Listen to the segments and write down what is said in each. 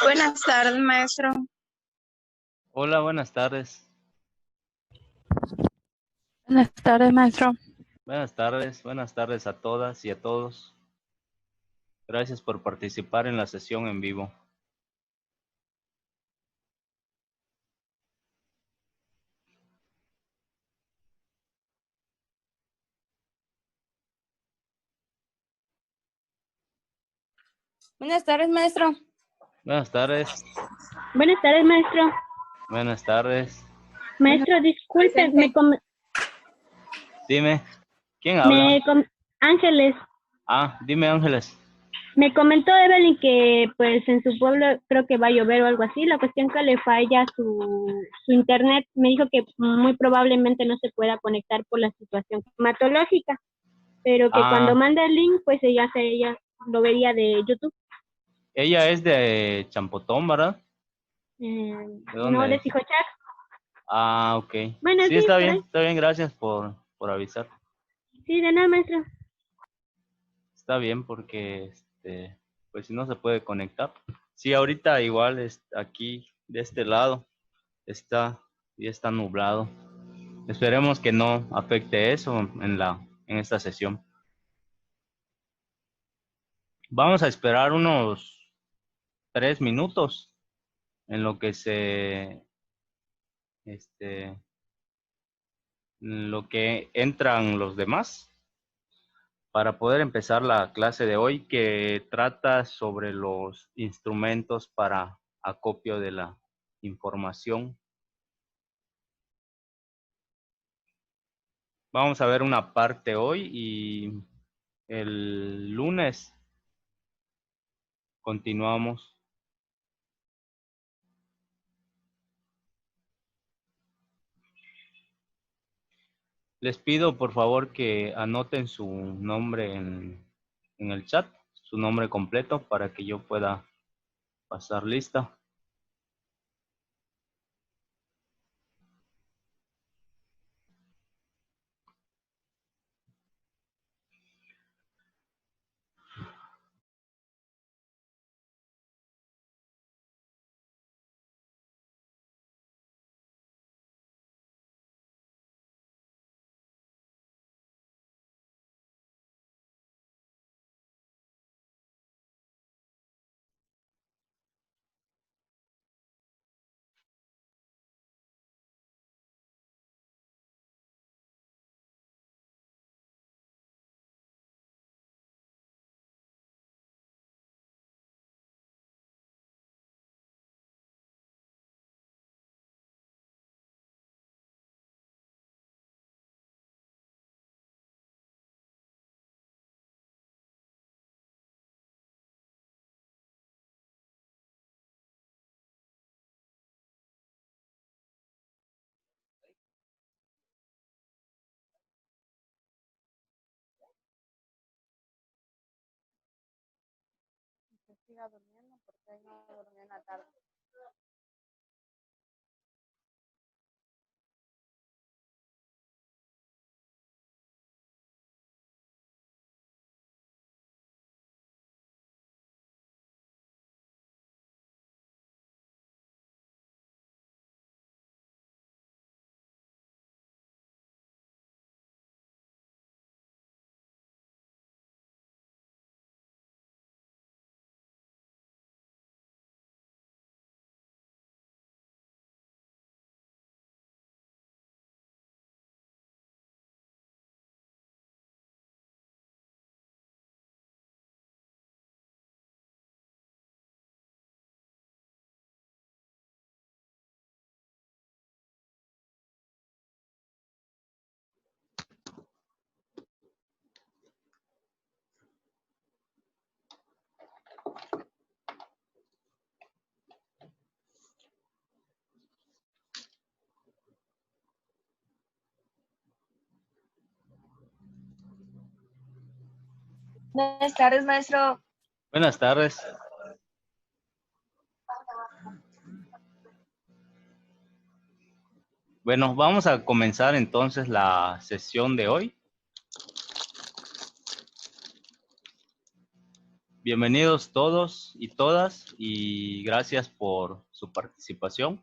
Buenas tardes, maestro. Hola, buenas tardes. Buenas tardes, maestro. Buenas tardes a todas y a todos. Gracias por participar en la sesión en vivo. Buenas tardes, maestro. Buenas tardes. Buenas tardes, maestro. Buenas tardes. Maestro, disculpe, Dime, ¿quién habla? Ángeles, Dime, Ángeles. me comentó Evelyn que pues en su pueblo creo que va a llover o algo así. La cuestión que le falla su internet. Me dijo que muy probablemente no se pueda conectar por la situación climatológica, pero que cuando Ah, manda el link, pues ella lo vería de YouTube. ella es de Champotón, ¿verdad? ¿De No, dónde de es? Sijochac. Ok. Bueno, Sí, sí, por ahí. está bien, gracias por avisar. Sí, de nada, maestro. Está bien porque, pues si no se puede conectar. Sí, ahorita igual aquí, de este lado, ya está nublado. Esperemos que no afecte eso en esta sesión. Vamos a esperar unos 3 minutos en lo que este, en lo que entran los demás para poder empezar la clase de hoy que trata sobre los instrumentos para acopio de la información. Vamos a ver una parte hoy y el lunes continuamos. Les pido por favor que anoten su nombre en el chat, su nombre completo para que yo pueda pasar lista. Siga durmiendo porque no durmió en la tarde. Buenas tardes, maestro. Buenas tardes. Bueno, vamos a comenzar entonces la sesión de hoy. Bienvenidos todos y todas y gracias por su participación.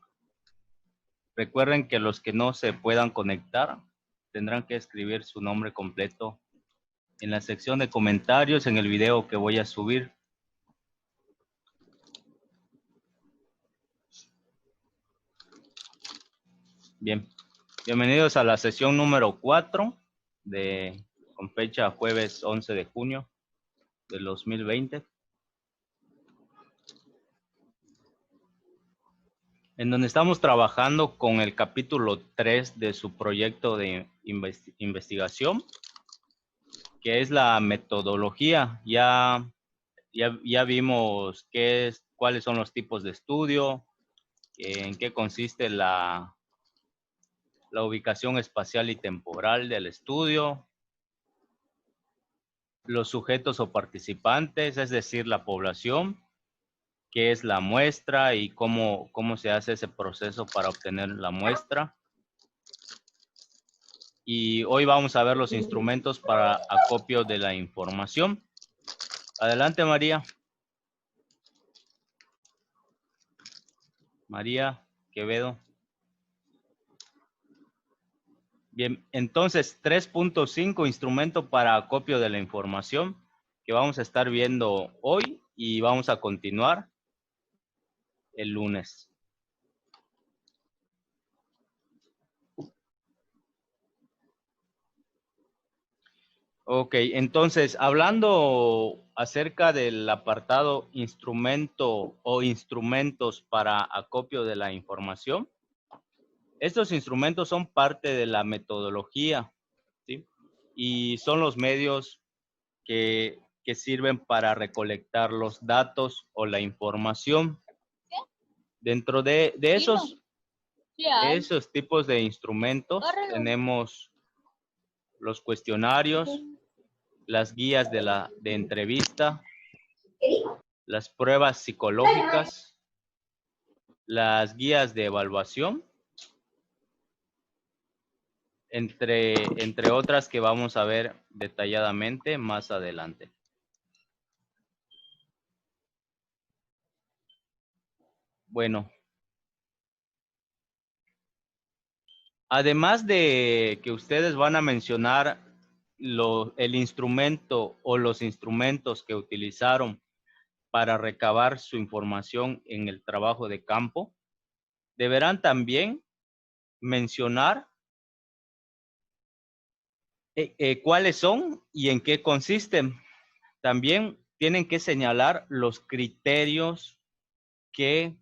Recuerden que los que no se puedan conectar tendrán que escribir su nombre completo en la sección de comentarios en el video que voy a subir. Bien, bienvenidos a la sesión número 4 con fecha jueves 11 de junio del 2020. En donde estamos trabajando con el capítulo 3 de su proyecto de investigación, que es la metodología. Ya vimos cuáles son los tipos de estudio, en qué consiste la ubicación espacial y temporal del estudio, los sujetos o participantes, es decir, la población, qué es la muestra y cómo se hace ese proceso para obtener la muestra. Y hoy vamos a ver los instrumentos para acopio de la información. Adelante, María. María Quevedo. Bien, entonces 3.5, instrumento para acopio de la información, que vamos a estar viendo hoy y vamos a continuar el lunes. Ok, entonces, hablando acerca del apartado instrumento o instrumentos para acopio de la información, estos instrumentos son parte de la metodología, ¿sí? Y son los medios que sirven para recolectar los datos o la información. Dentro de esos tipos de instrumentos tenemos los cuestionarios, las guías de entrevista, las pruebas psicológicas, las guías de evaluación, entre otras que vamos a ver detalladamente más adelante. Bueno, además de que ustedes van a mencionar el instrumento o los instrumentos que utilizaron para recabar su información en el trabajo de campo, deberán también mencionar cuáles son y en qué consisten. También tienen que señalar los criterios que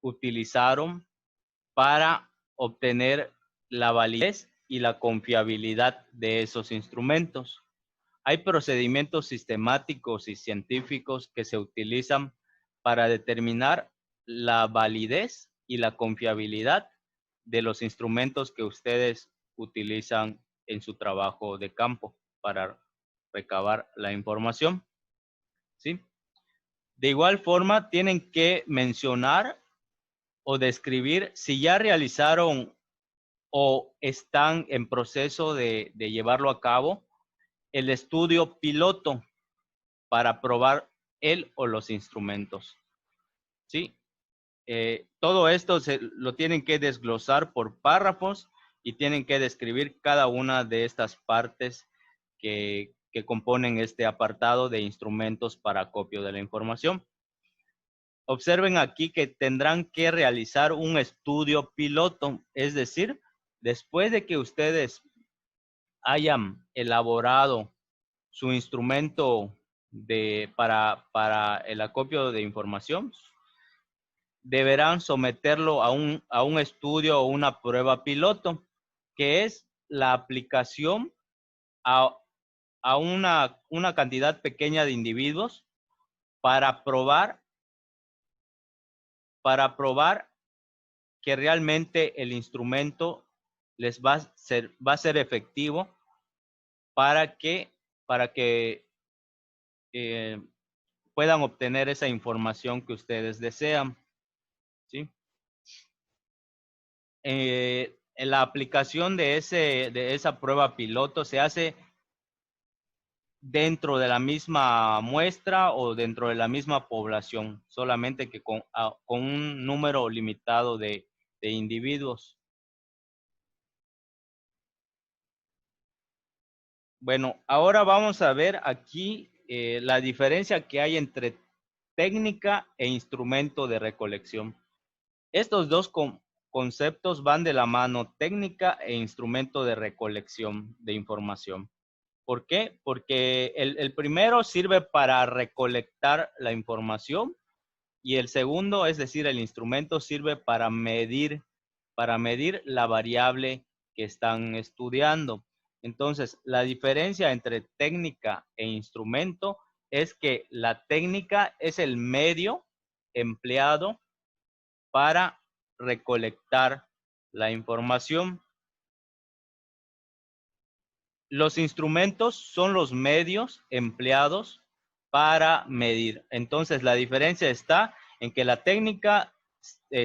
utilizaron para obtener la validez y la confiabilidad de esos instrumentos. Hay procedimientos sistemáticos y científicos que se utilizan para determinar la validez y la confiabilidad de los instrumentos que ustedes utilizan en su trabajo de campo para recabar la información, ¿sí? De igual forma, tienen que mencionar o describir si ya realizaron o están en proceso de llevarlo a cabo el estudio piloto para probar el o los instrumentos, ¿sí? Todo esto lo tienen que desglosar por párrafos y tienen que describir cada una de estas partes que componen este apartado de instrumentos para acopio de la información. Observen aquí que tendrán que realizar un estudio piloto, es decir, después de que ustedes hayan elaborado su instrumento para el acopio de información, deberán someterlo a un estudio o una prueba piloto, que es la aplicación a una cantidad pequeña de individuos para probar que realmente el instrumento les va a ser efectivo para que puedan obtener esa información que ustedes desean, ¿sí? En la aplicación de esa prueba piloto se hace dentro de la misma muestra o dentro de la misma población, solamente que con un número limitado de individuos. Bueno, ahora vamos a ver aquí la diferencia que hay entre técnica e instrumento de recolección. Estos dos conceptos van de la mano, técnica e instrumento de recolección de información. ¿Por qué? Porque el primero sirve para recolectar la información y el segundo, es decir, el instrumento sirve para medir la variable que están estudiando. Entonces, la diferencia entre técnica e instrumento es que la técnica es el medio empleado para recolectar la información. Los instrumentos son los medios empleados para medir. Entonces, la diferencia está en que la técnica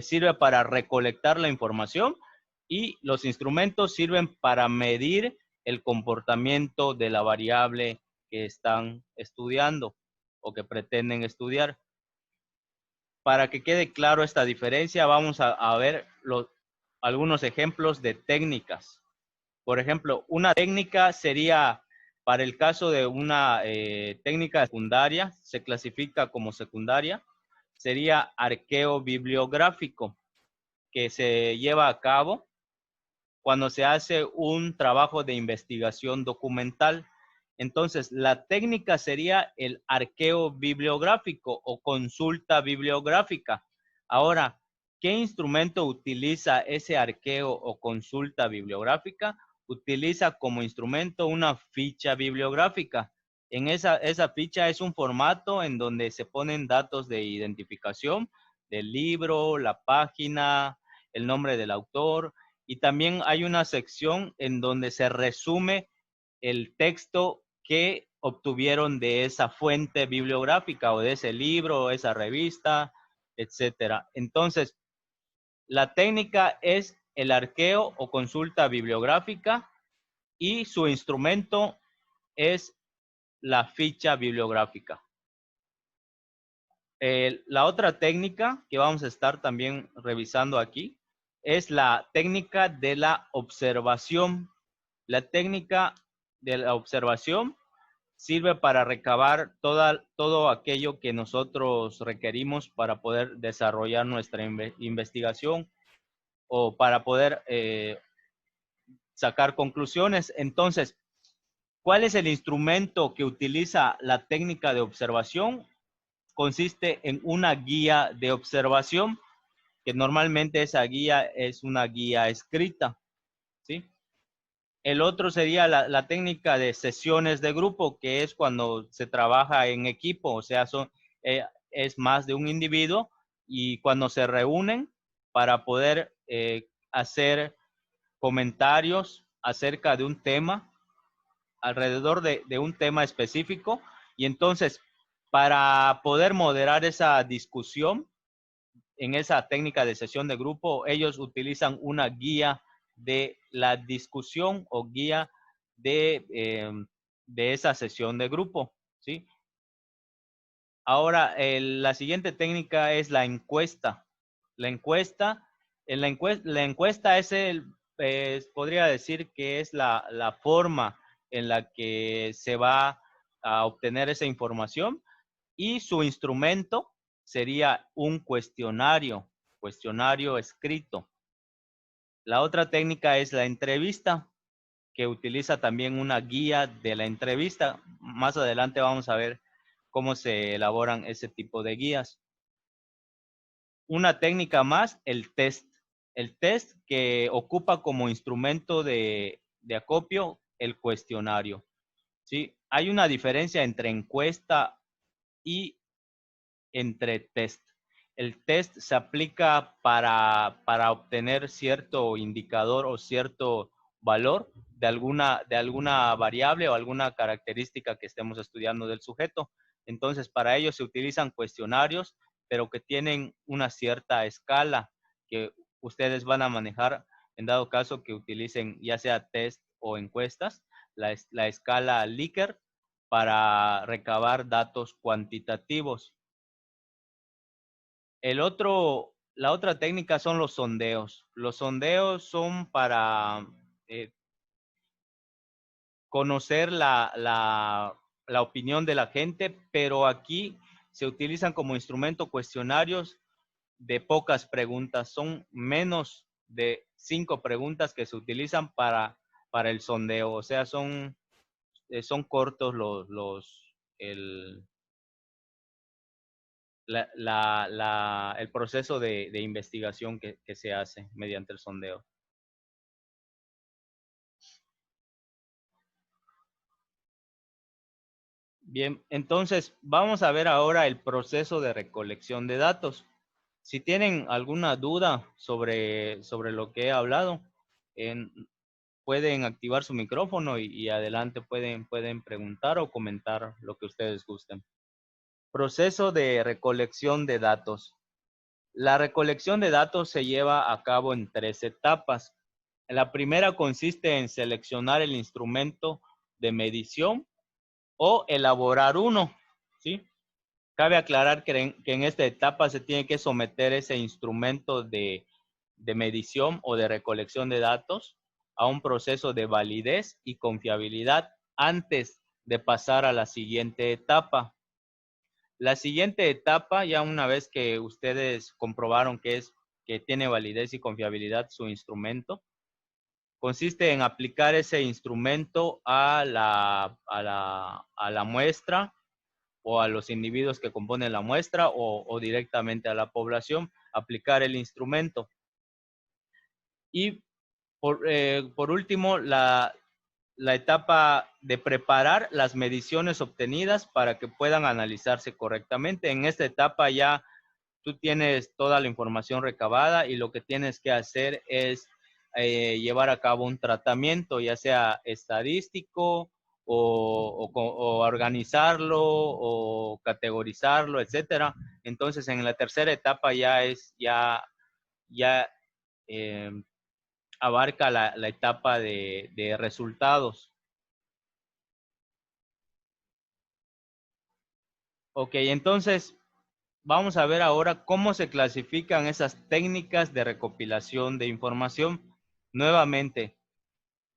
sirve para recolectar la información y los instrumentos sirven para medir el comportamiento de la variable que están estudiando o que pretenden estudiar. Para que quede claro esta diferencia, vamos a ver algunos ejemplos de técnicas. Por ejemplo, una técnica sería, para el caso de una técnica secundaria, se clasifica como secundaria, sería arqueo bibliográfico, que se lleva a cabo cuando se hace un trabajo de investigación documental. Entonces, la técnica sería el arqueo bibliográfico o consulta bibliográfica. Ahora, ¿qué instrumento utiliza ese arqueo o consulta bibliográfica? Utiliza como instrumento una ficha bibliográfica. En esa ficha es un formato en donde se ponen datos de identificación del libro, la página, el nombre del autor, y también hay una sección en donde se resume el texto que obtuvieron de esa fuente bibliográfica o de ese libro o esa revista, etcétera. Entonces, la técnica es el arqueo o consulta bibliográfica y su instrumento es la ficha bibliográfica. La otra técnica que vamos a estar también revisando aquí es la técnica de la observación. La técnica de la observación sirve para recabar todo aquello que nosotros requerimos para poder desarrollar nuestra investigación o para poder sacar conclusiones. Entonces, ¿cuál es el instrumento que utiliza la técnica de observación? Consiste en una guía de observación, que normalmente esa guía es una guía escrita, ¿sí? El otro sería la técnica de sesiones de grupo, que es cuando se trabaja en equipo, o sea, es más de un individuo y cuando se reúnen para poder hacer comentarios acerca de un tema, alrededor de un tema específico, y entonces para poder moderar esa discusión en esa técnica de sesión de grupo, ellos utilizan una guía de la discusión o guía de esa sesión de grupo, ¿sí? Ahora, la siguiente técnica es la encuesta. La encuesta podría decir que es la forma en la que se va a obtener esa información y su instrumento sería un cuestionario escrito. La otra técnica es la entrevista, que utiliza también una guía de la entrevista. Más adelante vamos a ver cómo se elaboran ese tipo de guías. Una técnica más, el test. El test que ocupa como instrumento de acopio el cuestionario, ¿sí? Hay una diferencia entre encuesta y entre test. El test se aplica para obtener cierto indicador o cierto valor de alguna variable o alguna característica que estemos estudiando del sujeto. Entonces, para ello se utilizan cuestionarios, pero que tienen una cierta escala que ustedes van a manejar en dado caso que utilicen ya sea test o encuestas, la escala Likert, para recabar datos cuantitativos. La otra técnica son los sondeos. Los sondeos son para conocer la opinión de la gente, pero aquí se utilizan como instrumento cuestionarios de pocas preguntas. Son menos de 5 preguntas que se utilizan para el sondeo. O sea, son cortos el proceso de investigación que se hace mediante el sondeo. Bien, entonces vamos a ver ahora el proceso de recolección de datos. Si tienen alguna duda sobre lo que he hablado, pueden activar su micrófono y adelante pueden preguntar o comentar lo que ustedes gusten. Proceso de recolección de datos. La recolección de datos se lleva a cabo en 3 etapas. La primera consiste en seleccionar el instrumento de medición o elaborar uno, ¿sí? Cabe aclarar que en esta etapa se tiene que someter ese instrumento de medición o de recolección de datos a un proceso de validez y confiabilidad antes de pasar a la siguiente etapa. La siguiente etapa, ya una vez que ustedes comprobaron que tiene validez y confiabilidad su instrumento, consiste en aplicar ese instrumento a la muestra o a los individuos que componen la muestra o directamente a la población, aplicar el instrumento. Y por último, la etapa de preparar las mediciones obtenidas para que puedan analizarse correctamente. En esta etapa ya tú tienes toda la información recabada y lo que tienes que hacer es llevar a cabo un tratamiento, ya sea estadístico o organizarlo o categorizarlo, etcétera. Entonces, en la tercera etapa ya eh, abarca la etapa de resultados. Ok, entonces vamos a ver ahora cómo se clasifican esas técnicas de recopilación de información. Nuevamente,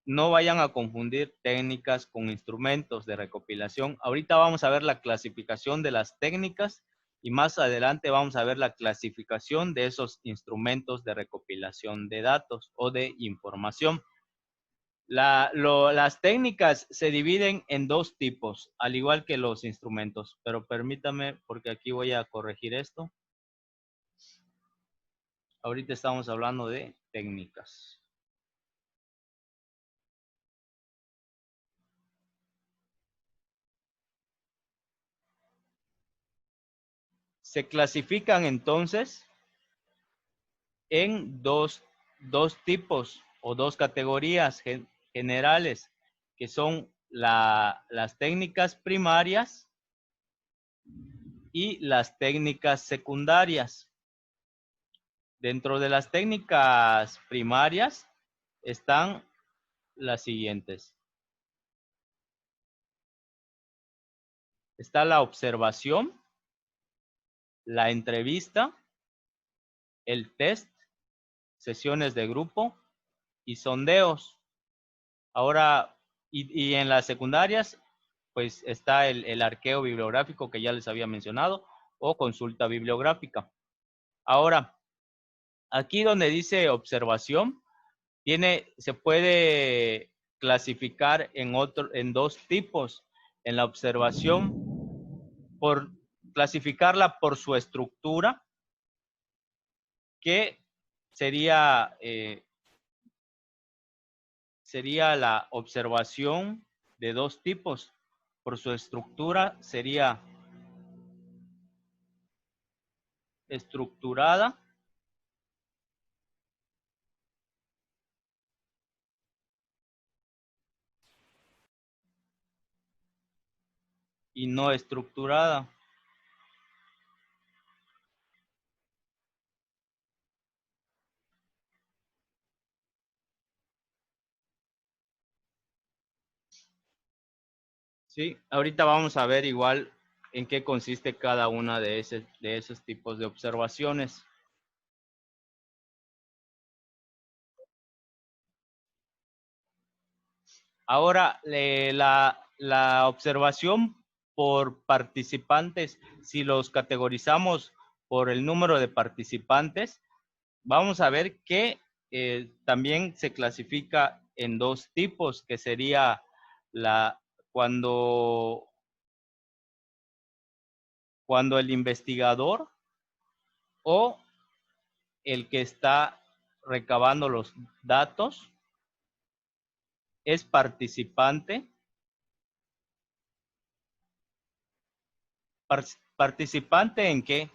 no vayan a confundir técnicas con instrumentos de recopilación. Ahorita vamos a ver la clasificación de las técnicas y más adelante vamos a ver la clasificación de esos instrumentos de recopilación de datos o de información. Las técnicas se dividen en 2 tipos, al igual que los instrumentos, pero permítame porque aquí voy a corregir esto. Ahorita estamos hablando de técnicas. Se clasifican entonces en dos tipos o 2 categorías generales, que son las técnicas primarias y las técnicas secundarias. Dentro de las técnicas primarias están las siguientes. Está la observación, la entrevista, el test, sesiones de grupo y sondeos. Ahora, y en las secundarias, pues está el arqueo bibliográfico que ya les había mencionado o consulta bibliográfica. Ahora, aquí donde dice observación, se puede clasificar en 2 tipos. En la observación, por clasificarla por su estructura, que sería la observación de 2 tipos. Por su estructura sería estructurada y no estructurada. Sí, ahorita vamos a ver igual en qué consiste cada una de esos tipos de observaciones. Ahora, la observación por participantes, si los categorizamos por el número de participantes, vamos a ver que también se clasifica en dos tipos, que sería cuando el investigador o el que está recabando los datos es participante. ¿Participante en qué?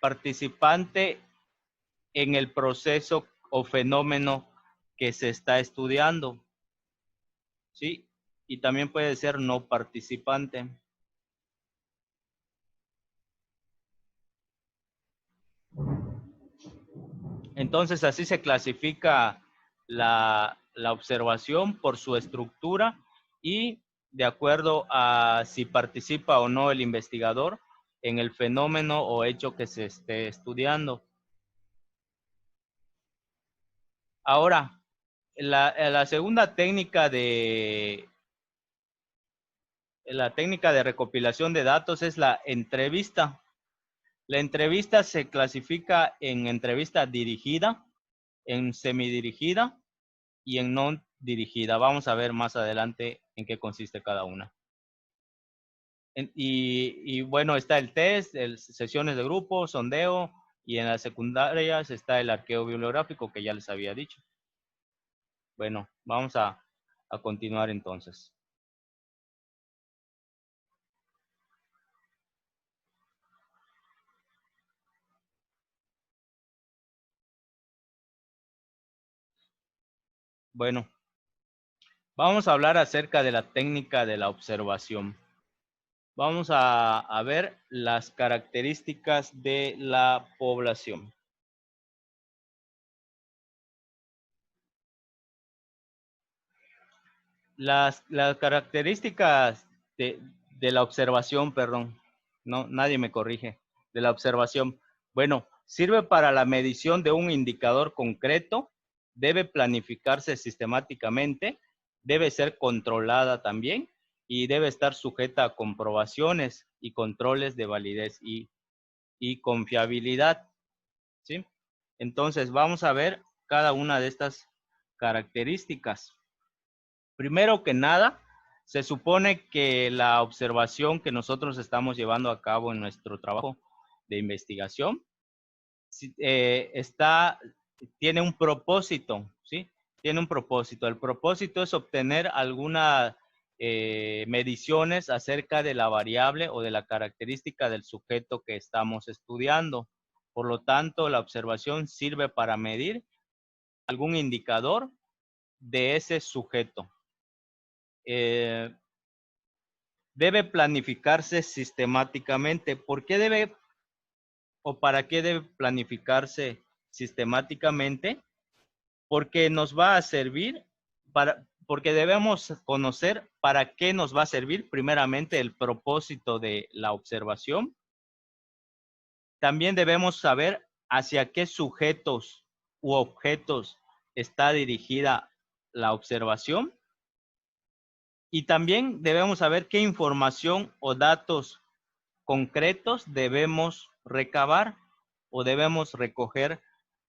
Participante en el proceso o fenómeno que se está estudiando, ¿sí? Y también puede ser no participante. Entonces, así se clasifica la observación por su estructura y de acuerdo a si participa o no el investigador en el fenómeno o hecho que se esté estudiando. Ahora, la segunda técnica la técnica de recopilación de datos es la entrevista. La entrevista se clasifica en entrevista dirigida, en semidirigida y en no dirigida. Vamos a ver más adelante en qué consiste cada una. Y bueno, está el test, sesiones de grupo, sondeo, y en las secundarias está el arqueo bibliográfico que ya les había dicho. Bueno, vamos a continuar entonces. Bueno, vamos a hablar acerca de la técnica de la observación. Vamos a ver las características de la población. Las características de la observación, perdón, no, nadie me corrige, de la observación. Bueno, sirve para la medición de un indicador concreto, debe planificarse sistemáticamente, debe ser controlada también y debe estar sujeta a comprobaciones y controles de validez y confiabilidad, ¿sí? Entonces, vamos a ver cada una de estas características. Primero que nada, se supone que la observación que nosotros estamos llevando a cabo en nuestro trabajo de investigación tiene un propósito, ¿sí? Tiene un propósito. El propósito es obtener algunas mediciones acerca de la variable o de la característica del sujeto que estamos estudiando. Por lo tanto, la observación sirve para medir algún indicador de ese sujeto. Debe planificarse sistemáticamente. ¿Por qué debe o para qué debe planificarse sistemáticamente? Porque nos va a servir porque debemos conocer para qué nos va a servir primeramente el propósito de la observación. También debemos saber hacia qué sujetos u objetos está dirigida la observación. Y también debemos saber qué información o datos concretos debemos recabar o debemos recoger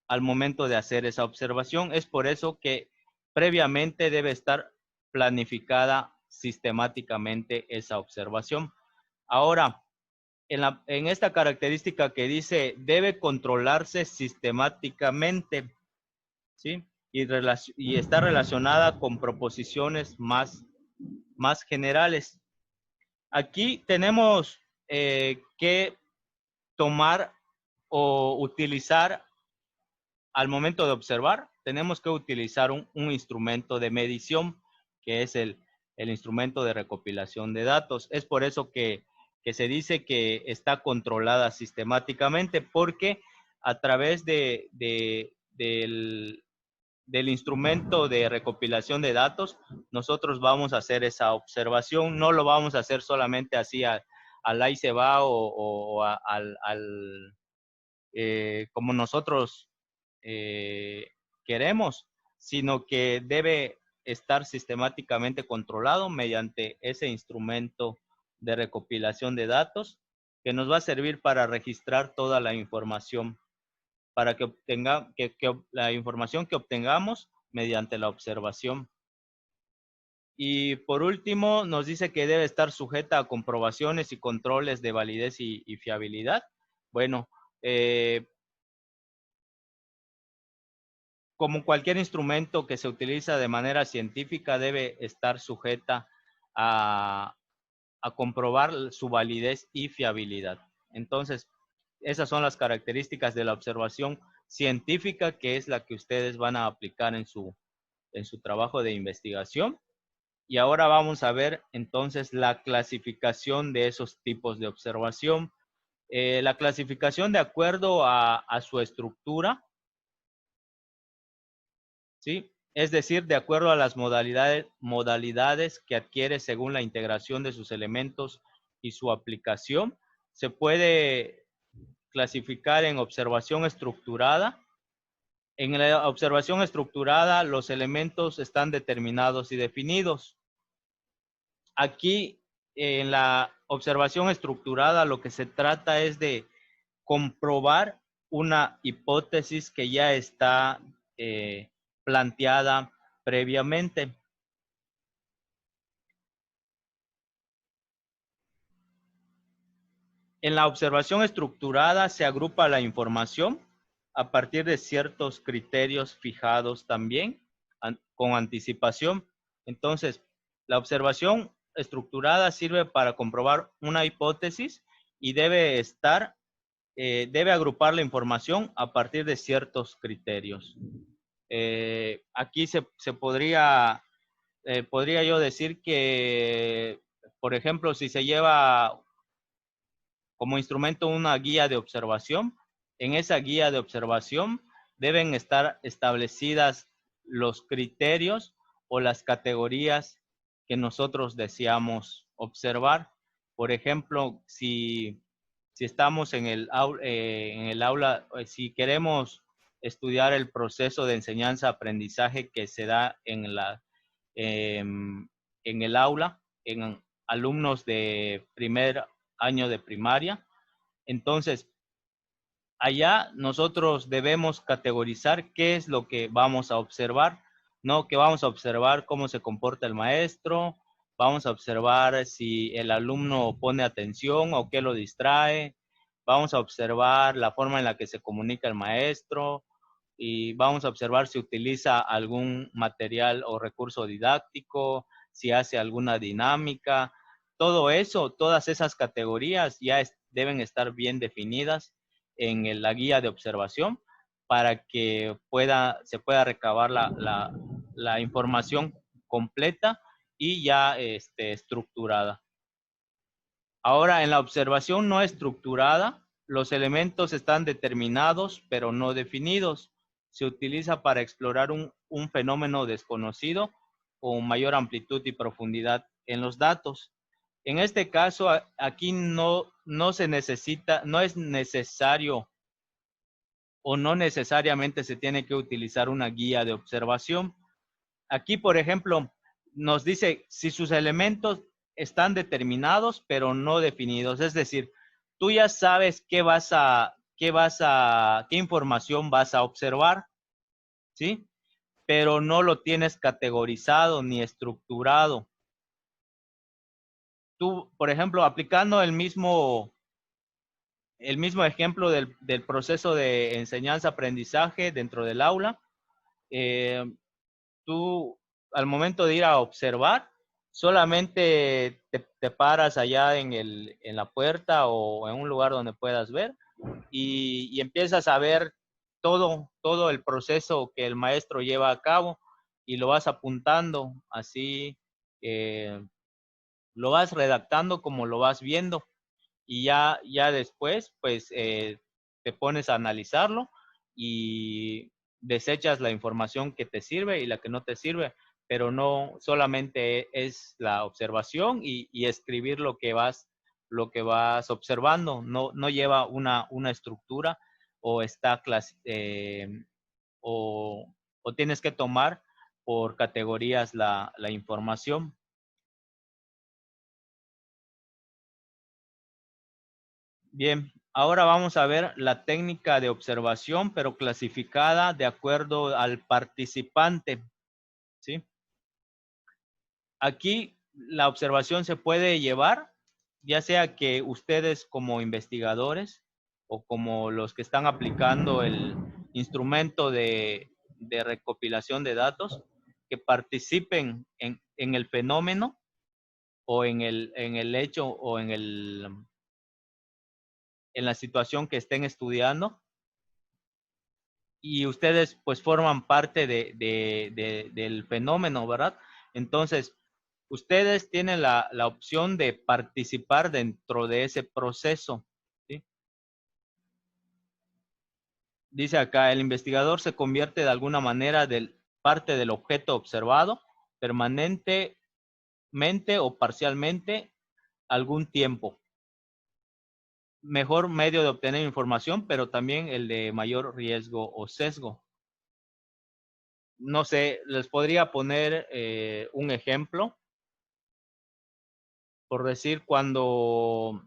al momento de hacer esa observación. Es por eso que previamente debe estar planificada sistemáticamente esa observación. Ahora, en esta característica que dice debe controlarse sistemáticamente, ¿sí? Y está relacionada con proposiciones más generales. Aquí tenemos que tomar o utilizar, al momento de observar, tenemos que utilizar un instrumento de medición, que es el instrumento de recopilación de datos. Es por eso que se dice que está controlada sistemáticamente, porque a través del del instrumento de recopilación de datos, nosotros vamos a hacer esa observación. No lo vamos a hacer solamente así al ahí se va como nosotros queremos, sino que debe estar sistemáticamente controlado mediante ese instrumento de recopilación de datos que nos va a servir para registrar toda la información, para que la información que obtengamos mediante la observación. Y por último, nos dice que debe estar sujeta a comprobaciones y controles de validez y fiabilidad. Bueno, como cualquier instrumento que se utiliza de manera científica, debe estar sujeta a comprobar su validez y fiabilidad. Entonces, esas son las características de la observación científica, que es la que ustedes van a aplicar en su trabajo de investigación. Y ahora vamos a ver entonces la clasificación de esos tipos de observación. La clasificación de acuerdo a su estructura, ¿sí? Es decir, de acuerdo a las modalidades que adquiere según la integración de sus elementos y su aplicación, se puede clasificar en observación estructurada. En la observación estructurada, los elementos están determinados y definidos. Aquí, en la observación estructurada, lo que se trata es de comprobar una hipótesis que ya está planteada previamente. En la observación estructurada se agrupa la información a partir de ciertos criterios fijados también con anticipación. Entonces, la observación estructurada sirve para comprobar una hipótesis y debe agrupar la información a partir de ciertos criterios. Aquí podría yo decir que, por ejemplo, si se lleva como instrumento una guía de observación, en esa guía de observación deben estar establecidas los criterios o las categorías que nosotros deseamos observar. Por ejemplo, si estamos en el aula, si queremos estudiar el proceso de enseñanza-aprendizaje que se da en el aula, en alumnos de primer año de primaria, entonces allá nosotros debemos categorizar qué es lo que vamos a observar, ¿no? Que vamos a observar cómo se comporta el maestro, vamos a observar si el alumno pone atención o qué lo distrae, vamos a observar la forma en la que se comunica el maestro y vamos a observar si utiliza algún material o recurso didáctico, si hace alguna dinámica. Todo eso, todas esas categorías ya deben estar bien definidas en la guía de observación para que se pueda recabar la información completa y ya estructurada. Ahora, en la observación no estructurada, los elementos están determinados pero no definidos. Se utiliza para explorar un fenómeno desconocido con mayor amplitud y profundidad en los datos. En este caso, aquí no se necesita, no es necesario o no necesariamente se tiene que utilizar una guía de observación. Aquí, por ejemplo, nos dice si sus elementos están determinados pero no definidos. Es decir, tú ya sabes qué información vas a observar, ¿sí? Pero no lo tienes categorizado ni estructurado. Tú, por ejemplo, aplicando el mismo ejemplo del proceso de enseñanza-aprendizaje dentro del aula, tú al momento de ir a observar, solamente te paras allá en la puerta o en un lugar donde puedas ver y empiezas a ver todo el proceso que el maestro lleva a cabo y lo vas apuntando así, lo vas redactando como lo vas viendo y ya después pues te pones a analizarlo y desechas la información que te sirve y la que no te sirve, pero no solamente es la observación y escribir lo que vas observando, no lleva una estructura o está o tienes que tomar por categorías la información. Bien, ahora vamos a ver la técnica de observación, pero clasificada de acuerdo al participante, ¿sí? Aquí la observación se puede llevar, ya sea que ustedes como investigadores o como los que están aplicando el instrumento de recopilación de datos, que participen en el fenómeno o en el hecho o en la situación que estén estudiando, y ustedes pues forman parte del fenómeno, ¿verdad? Entonces, ustedes tienen la opción de participar dentro de ese proceso, ¿sí? Dice acá, el investigador se convierte de alguna manera parte del objeto observado, permanentemente o parcialmente, algún tiempo. Mejor medio de obtener información, pero también el de mayor riesgo o sesgo. No sé, les podría poner un ejemplo. Por decir, cuando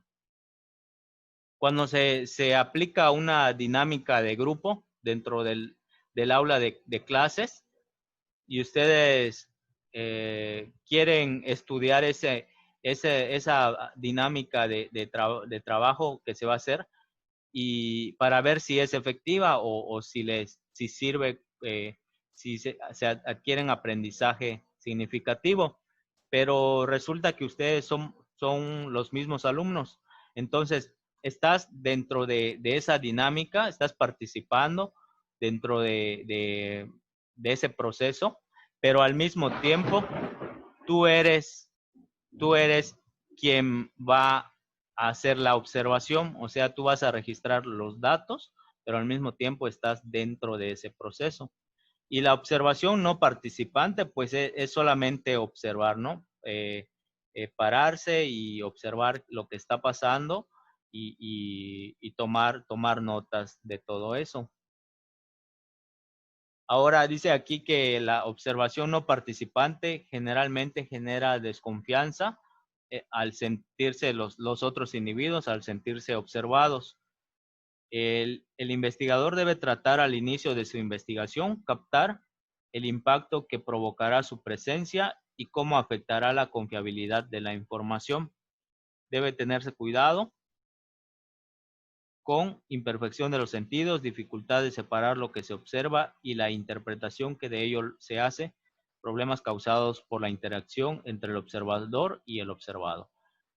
se aplica una dinámica de grupo dentro del aula de clases y ustedes quieren estudiar esa dinámica de trabajo que se va a hacer, y para ver si es efectiva o si sirve, si se adquieren aprendizaje significativo. Pero resulta que ustedes son los mismos alumnos. Entonces, estás dentro de esa dinámica, estás participando dentro de ese proceso, pero al mismo tiempo tú eres quien va a hacer la observación, o sea, tú vas a registrar los datos, pero al mismo tiempo estás dentro de ese proceso. Y la observación no participante, pues es solamente observar, ¿no? Pararse y observar lo que está pasando y tomar notas de todo eso. Ahora dice aquí que la observación no participante generalmente genera desconfianza al sentirse los otros individuos, al sentirse observados. El investigador debe tratar al inicio de su investigación, captar el impacto que provocará su presencia y cómo afectará la confiabilidad de la información. Debe tenerse cuidado con imperfección de los sentidos, dificultad de separar lo que se observa y la interpretación que de ello se hace, problemas causados por la interacción entre el observador y el observado.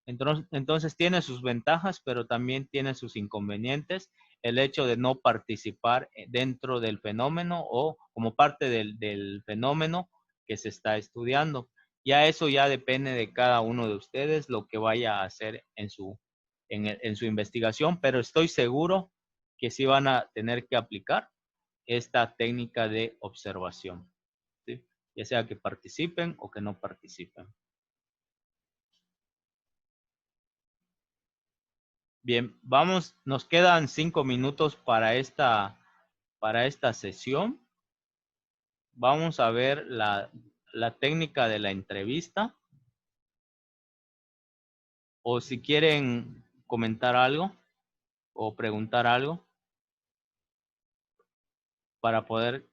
Entonces tiene sus ventajas, pero también tiene sus inconvenientes, el hecho de no participar dentro del fenómeno o como parte del fenómeno que se está estudiando. Ya eso ya depende de cada uno de ustedes lo que vaya a hacer en su investigación, pero estoy seguro que sí van a tener que aplicar esta técnica de observación, ¿sí? Ya sea que participen o que no participen. Bien, nos quedan 5 minutos para esta sesión. Vamos a ver la técnica de la entrevista. O si quieren comentar algo o preguntar algo para poder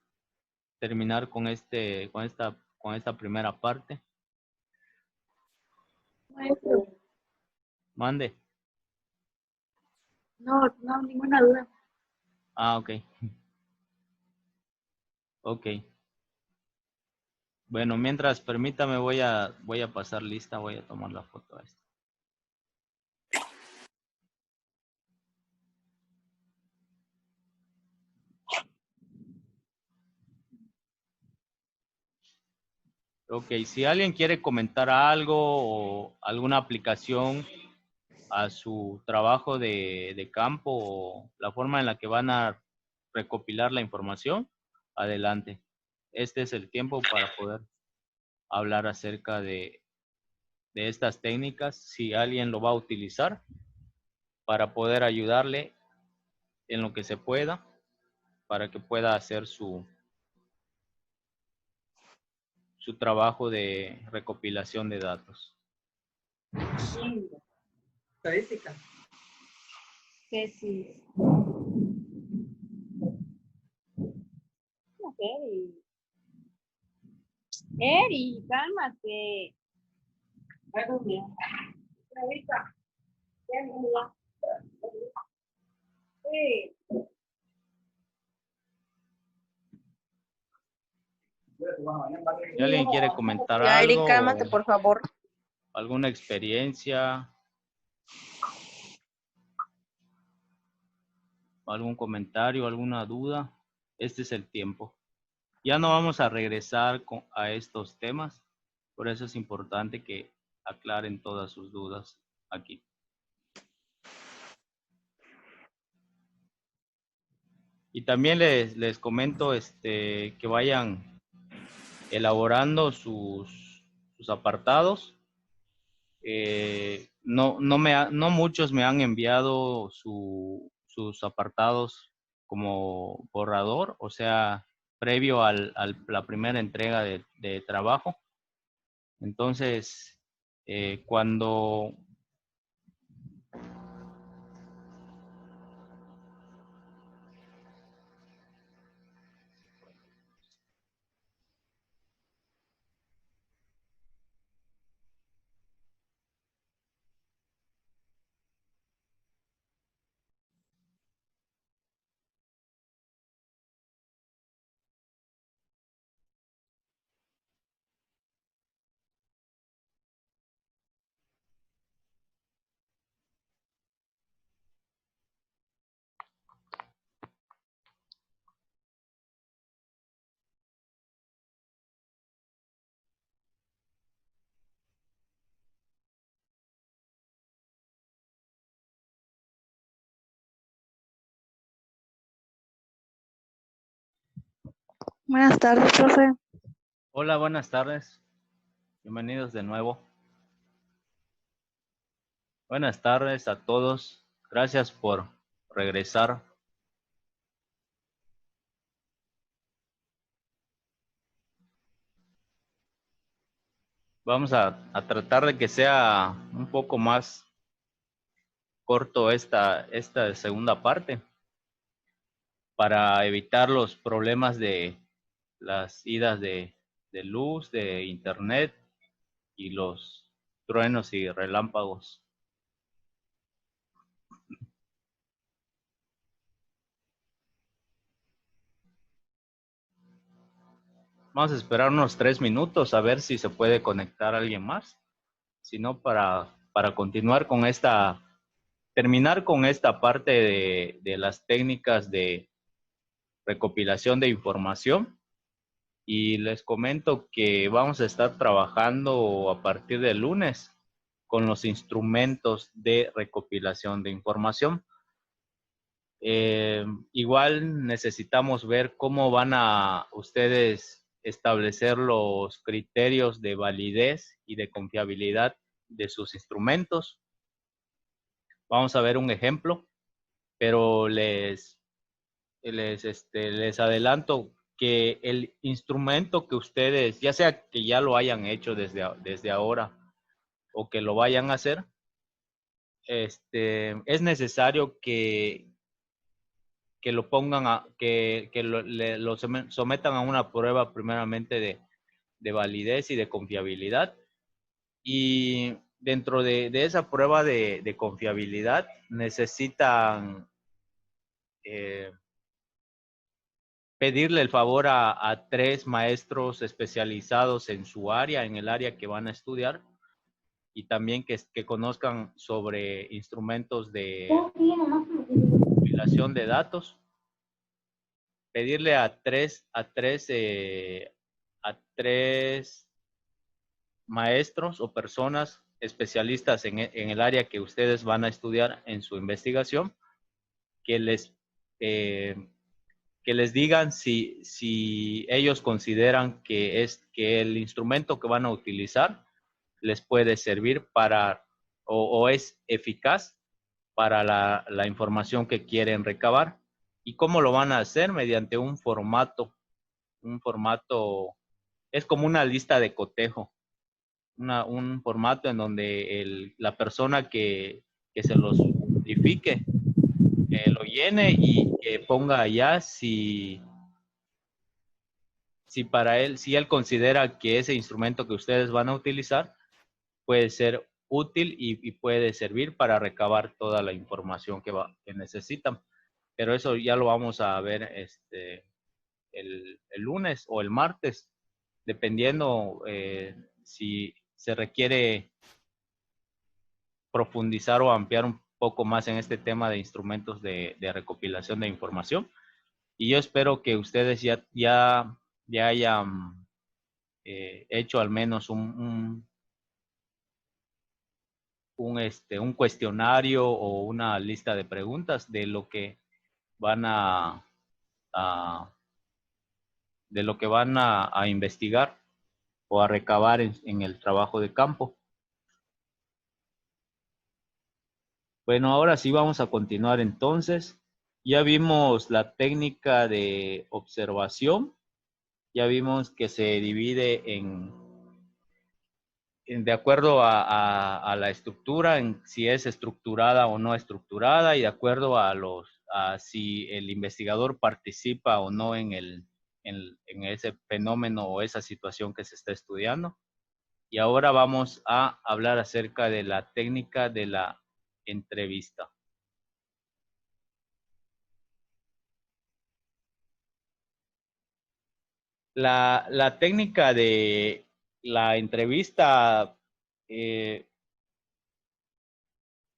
terminar con esta primera parte. Maestro, Mande. no, ninguna duda. Ah, ok. Ok. Bueno, mientras permítame, voy a pasar lista, voy a tomar la foto a esta. Ok, si alguien quiere comentar algo o alguna aplicación a su trabajo de campo o la forma en la que van a recopilar la información, adelante. Este es el tiempo para poder hablar acerca de estas técnicas, si alguien lo va a utilizar, para poder ayudarle en lo que se pueda, para que pueda hacer su trabajo de recopilación de datos. Estadística. Que sí. Eri, cálmate. Sí. Si alguien quiere comentar Ya, Eric, algo, cálmate, por favor. alguna experiencia, algún comentario, alguna duda, este es el tiempo. Ya no vamos a regresar a estos temas, por eso es importante que aclaren todas sus dudas aquí. Y también les comento que vayan elaborando sus apartados. No muchos me han enviado sus apartados como borrador, o sea, previo a la primera entrega de trabajo. Entonces, cuando Buenas tardes, profe. Hola, buenas tardes. Bienvenidos de nuevo. Buenas tardes a todos. Gracias por regresar. Vamos a tratar de que sea un poco más corto esta segunda parte para evitar los problemas de las idas de luz, de internet y los truenos y relámpagos. Vamos a esperar unos 3 minutos a ver si se puede conectar alguien más. Si no, para continuar con terminar con esta parte de las técnicas de recopilación de información. Y les comento que vamos a estar trabajando a partir del lunes con los instrumentos de recopilación de información. Igual necesitamos ver cómo van a ustedes establecer los criterios de validez y de confiabilidad de sus instrumentos. Vamos a ver un ejemplo, pero les adelanto que el instrumento que ustedes, ya sea que ya lo hayan hecho desde ahora o que lo vayan a hacer, es necesario que lo pongan que lo sometan a una prueba primeramente de validez y de confiabilidad. Y dentro de esa prueba de confiabilidad necesitan pedirle el favor a 3 maestros especializados en su área, en el área que van a estudiar, y también que conozcan sobre instrumentos de recopilación de datos. Pedirle a tres maestros o personas especialistas en el área que ustedes van a estudiar en su investigación, que que les digan si ellos consideran que el instrumento que van a utilizar les puede servir para o es eficaz para la información que quieren recabar. ¿Y cómo lo van a hacer? Mediante un formato. Un formato es como una lista de cotejo. Un formato en donde la persona que se los notifique lo llene y que ponga allá si si él considera que ese instrumento que ustedes van a utilizar puede ser útil y puede servir para recabar toda la información que necesitan. Pero eso ya lo vamos a ver el lunes o el martes, dependiendo si se requiere profundizar o ampliar un poco más en este tema de instrumentos de recopilación de información. Y yo espero que ustedes ya hayan hecho al menos un cuestionario o una lista de preguntas de lo que van a investigar o a recabar en el trabajo de campo. Bueno, ahora sí vamos a continuar entonces. Ya vimos la técnica de observación. Ya vimos que se divide de acuerdo a la estructura, en si es estructurada o no estructurada, y de acuerdo a si el investigador participa o no en ese fenómeno o esa situación que se está estudiando. Y ahora vamos a hablar acerca de la técnica de la entrevista. La técnica de la entrevista es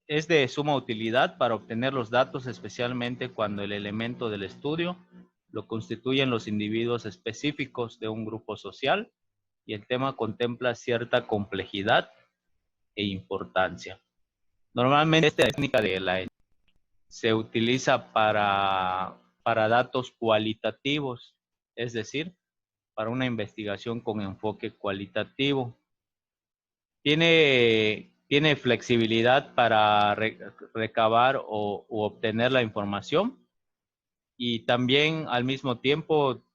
de suma utilidad para obtener los datos, especialmente cuando el elemento del estudio lo constituyen los individuos específicos de un grupo social y el tema contempla cierta complejidad e importancia. Normalmente esta técnica se utiliza para datos cualitativos, es decir, para una investigación con enfoque cualitativo. Tiene flexibilidad para recabar o obtener la información y también al mismo tiempo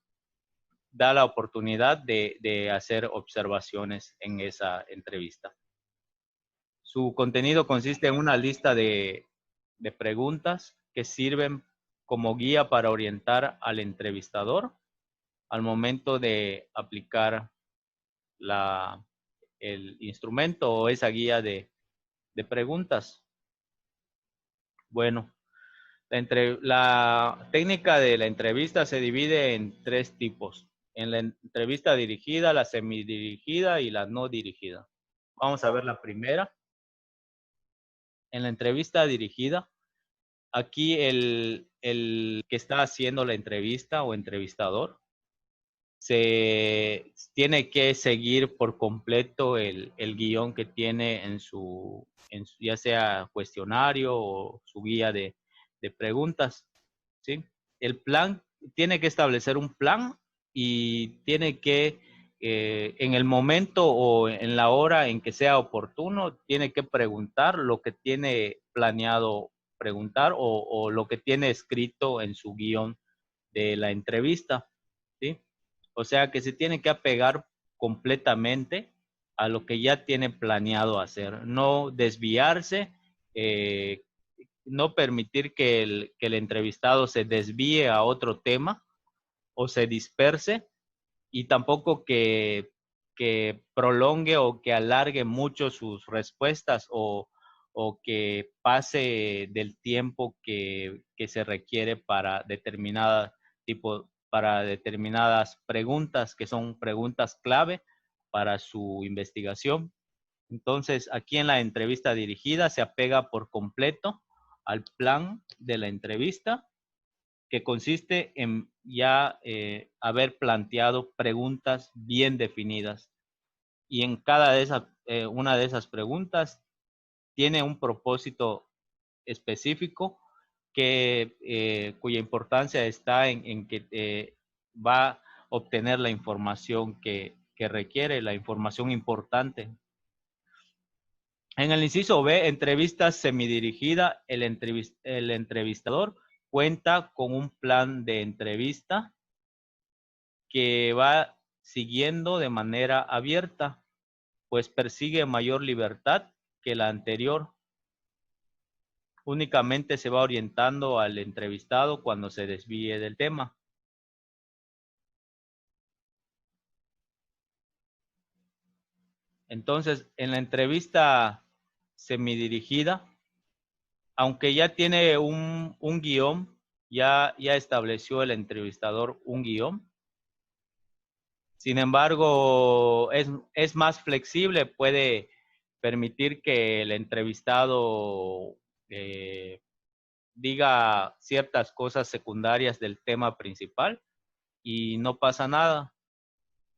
da la oportunidad de hacer observaciones en esa entrevista. Su contenido consiste en una lista de preguntas que sirven como guía para orientar al entrevistador al momento de aplicar el instrumento o esa guía de preguntas. Bueno, la técnica de la entrevista se divide en 3 tipos. En la entrevista dirigida, la semidirigida y la no dirigida. Vamos a ver la primera. En la entrevista dirigida, aquí el que está haciendo la entrevista o entrevistador se tiene que seguir por completo el guión que tiene en su ya sea cuestionario o su guía de preguntas, ¿sí? El plan, tiene que establecer un plan y tiene que, en el momento o en la hora en que sea oportuno, tiene que preguntar lo que tiene planeado preguntar o lo que tiene escrito en su guión de la entrevista, ¿sí? O sea que se tiene que apegar completamente a lo que ya tiene planeado hacer, no desviarse, no permitir que el entrevistado se desvíe a otro tema o se disperse y tampoco que prolongue o que alargue mucho sus respuestas o que pase del tiempo que se requiere para determinadas preguntas que son preguntas clave para su investigación. Entonces, aquí en la entrevista dirigida se apega por completo al plan de la entrevista, que consiste en ya haber planteado preguntas bien definidas. Y en una de esas preguntas tiene un propósito específico cuya importancia está en que va a obtener la información que requiere, la información importante. En el inciso B, entrevista semidirigida, el entrevistador cuenta con un plan de entrevista que va siguiendo de manera abierta, pues persigue mayor libertad que la anterior. Únicamente se va orientando al entrevistado cuando se desvíe del tema. Entonces, en la entrevista semidirigida, aunque ya tiene un guión, ya estableció el entrevistador un guión. Sin embargo, es más flexible, puede permitir que el entrevistado diga ciertas cosas secundarias del tema principal y no pasa nada,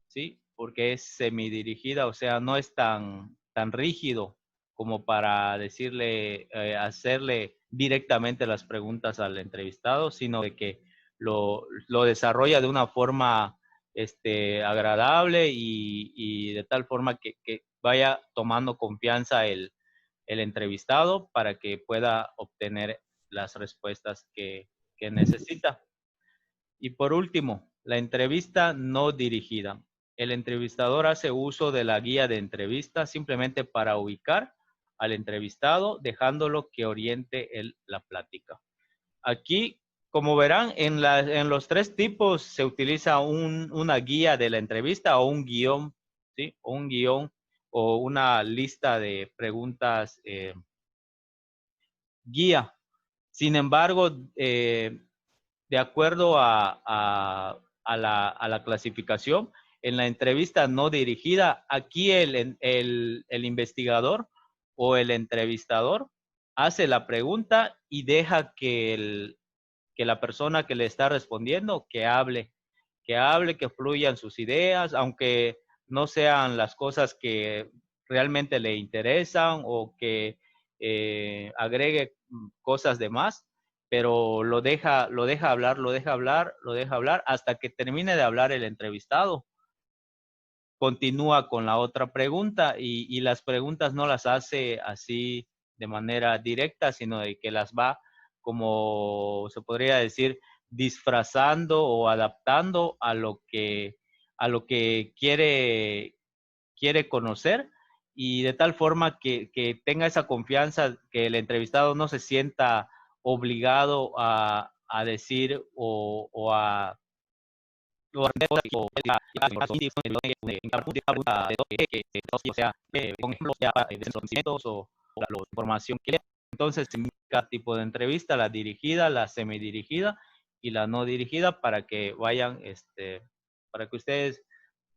¿sí? Porque es semidirigida, o sea, no es tan rígido como para decirle, hacerle directamente las preguntas al entrevistado, sino de que lo desarrolla de una forma agradable y de tal forma que vaya tomando confianza el entrevistado para que pueda obtener las respuestas que necesita. Y por último, la entrevista no dirigida. El entrevistador hace uso de la guía de entrevista simplemente para ubicar al entrevistado, dejándolo que oriente la plática. Aquí, como verán, en los tres tipos se utiliza una guía de la entrevista o un guión, ¿sí? O un guión o una lista de preguntas guía. Sin embargo, de acuerdo a la clasificación, en la entrevista no dirigida, aquí el investigador o el entrevistador hace la pregunta y deja que la persona que le está respondiendo que hable, que fluyan sus ideas, aunque no sean las cosas que realmente le interesan o que agregue cosas de más, pero lo deja hablar hasta que termine de hablar el entrevistado. Continúa con la otra pregunta y las preguntas no las hace así de manera directa, sino de que las va, como se podría decir, disfrazando o adaptando a lo que quiere conocer, y de tal forma que tenga esa confianza, que el entrevistado no se sienta obligado a decir o a la información que entonces cada tipo de entrevista, la dirigida, la semidirigida y la no dirigida, para que vayan, para que ustedes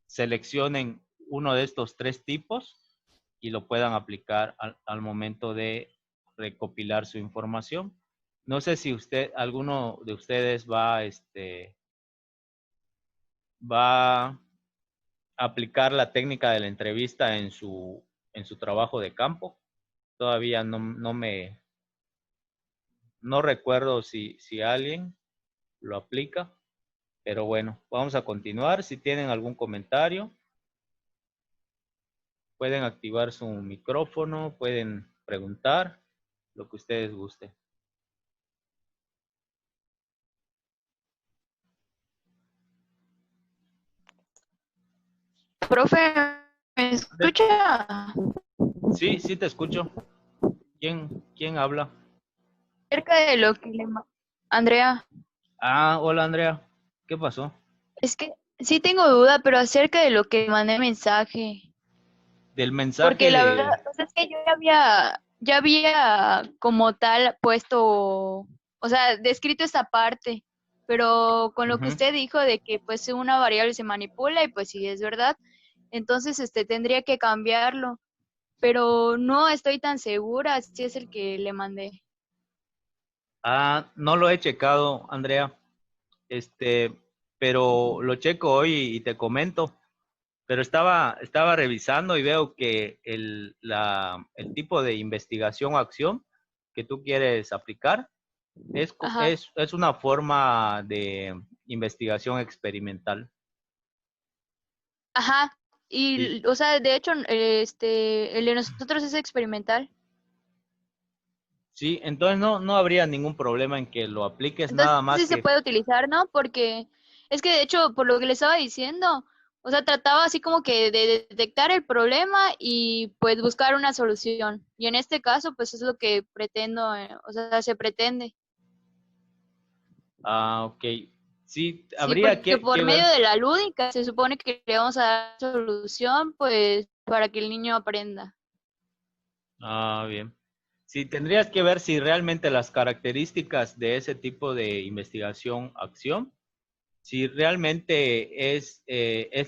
seleccionen uno de estos tres tipos y lo puedan aplicar al momento de recopilar su información. No sé si alguno de ustedes va a aplicar la técnica de la entrevista en su trabajo de campo. Todavía no recuerdo si alguien lo aplica, pero bueno, vamos a continuar. Si tienen algún comentario, pueden activar su micrófono, pueden preguntar, lo que ustedes gusten. Profe, ¿me escucha? Sí, sí te escucho. ¿Quién habla? Acerca de lo que Andrea, Ah, hola Andrea. ¿Qué pasó? es que sí tengo duda, pero acerca de lo que mandé mensaje. Del mensaje Porque la de... verdad, pues es que yo ya había como tal puesto, o sea, descrito esa parte, pero con lo que Ujú. usted dijo de que pues una variable se manipula y pues sí es verdad, entonces tendría que cambiarlo, pero no estoy tan segura si es el que le mandé. Ah, no lo he checado, Andrea. Pero lo checo hoy y te comento. Pero estaba revisando y veo que el tipo de investigación o acción que tú quieres aplicar Ajá. Es una forma de investigación experimental. Ajá. Sí, Y, o sea, de hecho, el de nosotros es experimental. sí, entonces no habría ningún problema en que lo apliques, Entonces nada más sí se que, puede utilizar, ¿no? Porque es que de hecho, por lo que le estaba diciendo, o sea, trataba así como que de detectar el problema y pues buscar una solución. Y en este caso, pues es lo que pretendo, o sea, se pretende. ok, sí, Sí, habría porque por que medio ver. de la lúdica se supone que le vamos a dar solución, pues, para que el niño aprenda. Bien. Sí, tendrías que ver si realmente las características de ese tipo de investigación-acción, si realmente es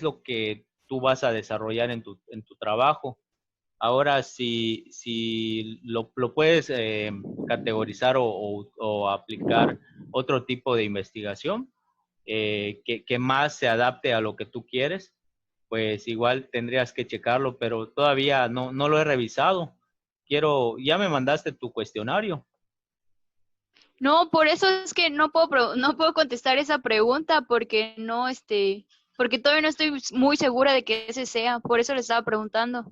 lo que tú vas a desarrollar en tu trabajo. Ahora, si lo puedes categorizar o aplicar otro tipo de investigación que más se adapte a lo que tú quieres, pues igual tendrías que checarlo, pero todavía no lo he revisado. Ya me mandaste tu cuestionario. No, por eso es que no puedo, no puedo contestar esa pregunta porque no, porque todavía no estoy muy segura de que ese sea, por eso le estaba preguntando.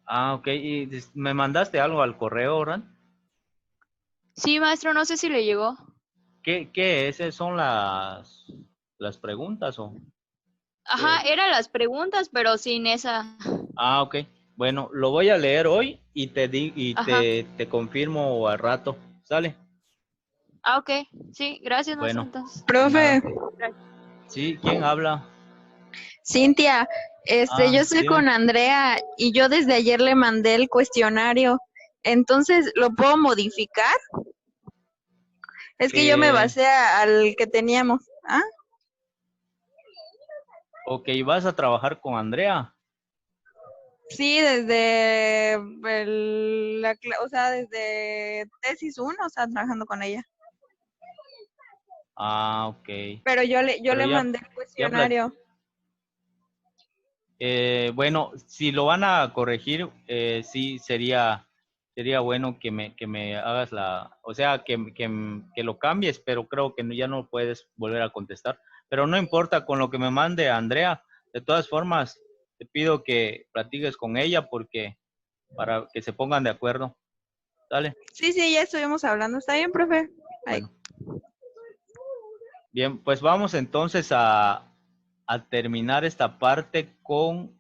Ok. ¿Y me mandaste algo al correo, Ran? Sí, maestro, no sé si le llegó. ¿Qué? ¿Esas son las preguntas o qué Ajá, es? eran las preguntas, pero sin esa. Ok. Bueno, lo voy a leer hoy y Ajá. te confirmo al rato. ¿Sale? Ah, ok. Sí, gracias, maestro, Bueno, entonces. de Profe, nada. Sí, ¿quién habla? Cintia, yo estoy Dime. con Andrea y yo desde ayer le mandé el cuestionario. Entonces, ¿lo puedo modificar? Es que yo me Eh, basé al que teníamos. ¿Ah? ok, ¿vas a trabajar con Andrea? Sí, desde o sea, desde tesis uno, o sea, trabajando con ella. Ok. Pero yo Pero le mandé el ya plat- cuestionario. bueno, si lo van a corregir, sí sería bueno que me hagas o sea, que lo cambies, pero creo que ya no puedes volver a contestar. Pero no importa con lo que me mande Andrea, de todas formas, te pido que platiques con ella para que se pongan de acuerdo. ¿Sale? Sí, sí, ya estuvimos hablando. ¿Está bien, profe? Ay. Bueno, bien, pues vamos entonces a terminar esta parte con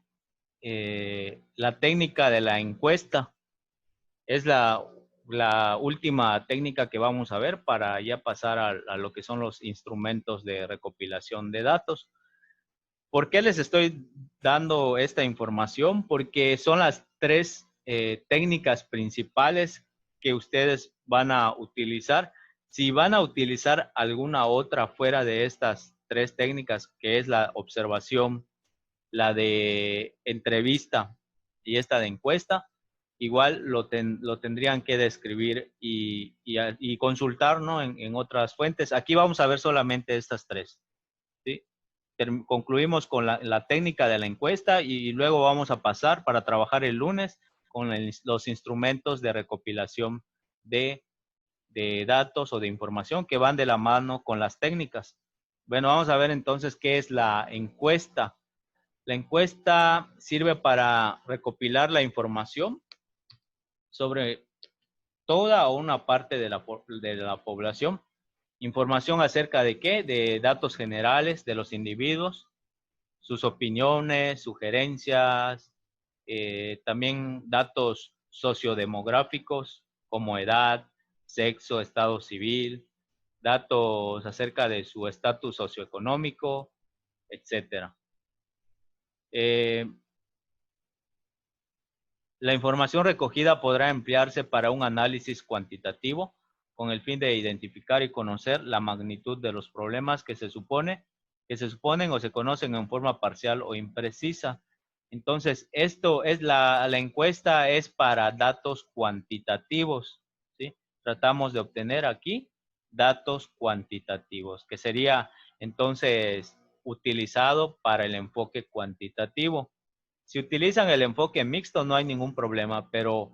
la técnica de la encuesta. Es la última técnica que vamos a ver para ya pasar a lo que son los instrumentos de recopilación de datos. ¿Por qué les estoy dando esta información? Porque son las tres técnicas principales que ustedes van a utilizar. Si van a utilizar alguna otra fuera de estas tres técnicas, que es la observación, la de entrevista y esta de encuesta, igual lo tendrían que describir y consultar, ¿no? en otras fuentes. Aquí vamos a ver solamente estas tres. ¿Sí? Concluimos con la técnica de la encuesta y luego vamos a pasar para trabajar el lunes con los instrumentos de recopilación de, de datos o de información que van de la mano con las técnicas. Bueno, vamos a ver entonces qué es la encuesta. La encuesta sirve para recopilar la información sobre toda o una parte de la población. Información acerca de qué? De datos generales de los individuos, sus opiniones, sugerencias, también datos sociodemográficos como edad, sexo, estado civil, datos acerca de su estatus socioeconómico, etcétera. La información recogida podrá emplearse para un análisis cuantitativo con el fin de identificar y conocer la magnitud de los problemas que se suponen o se conocen en forma parcial o imprecisa. Entonces, esto es la encuesta es para datos cuantitativos, ¿sí? Tratamos de obtener aquí datos cuantitativos, que sería entonces utilizado para el enfoque cuantitativo. Si utilizan el enfoque mixto no hay ningún problema, pero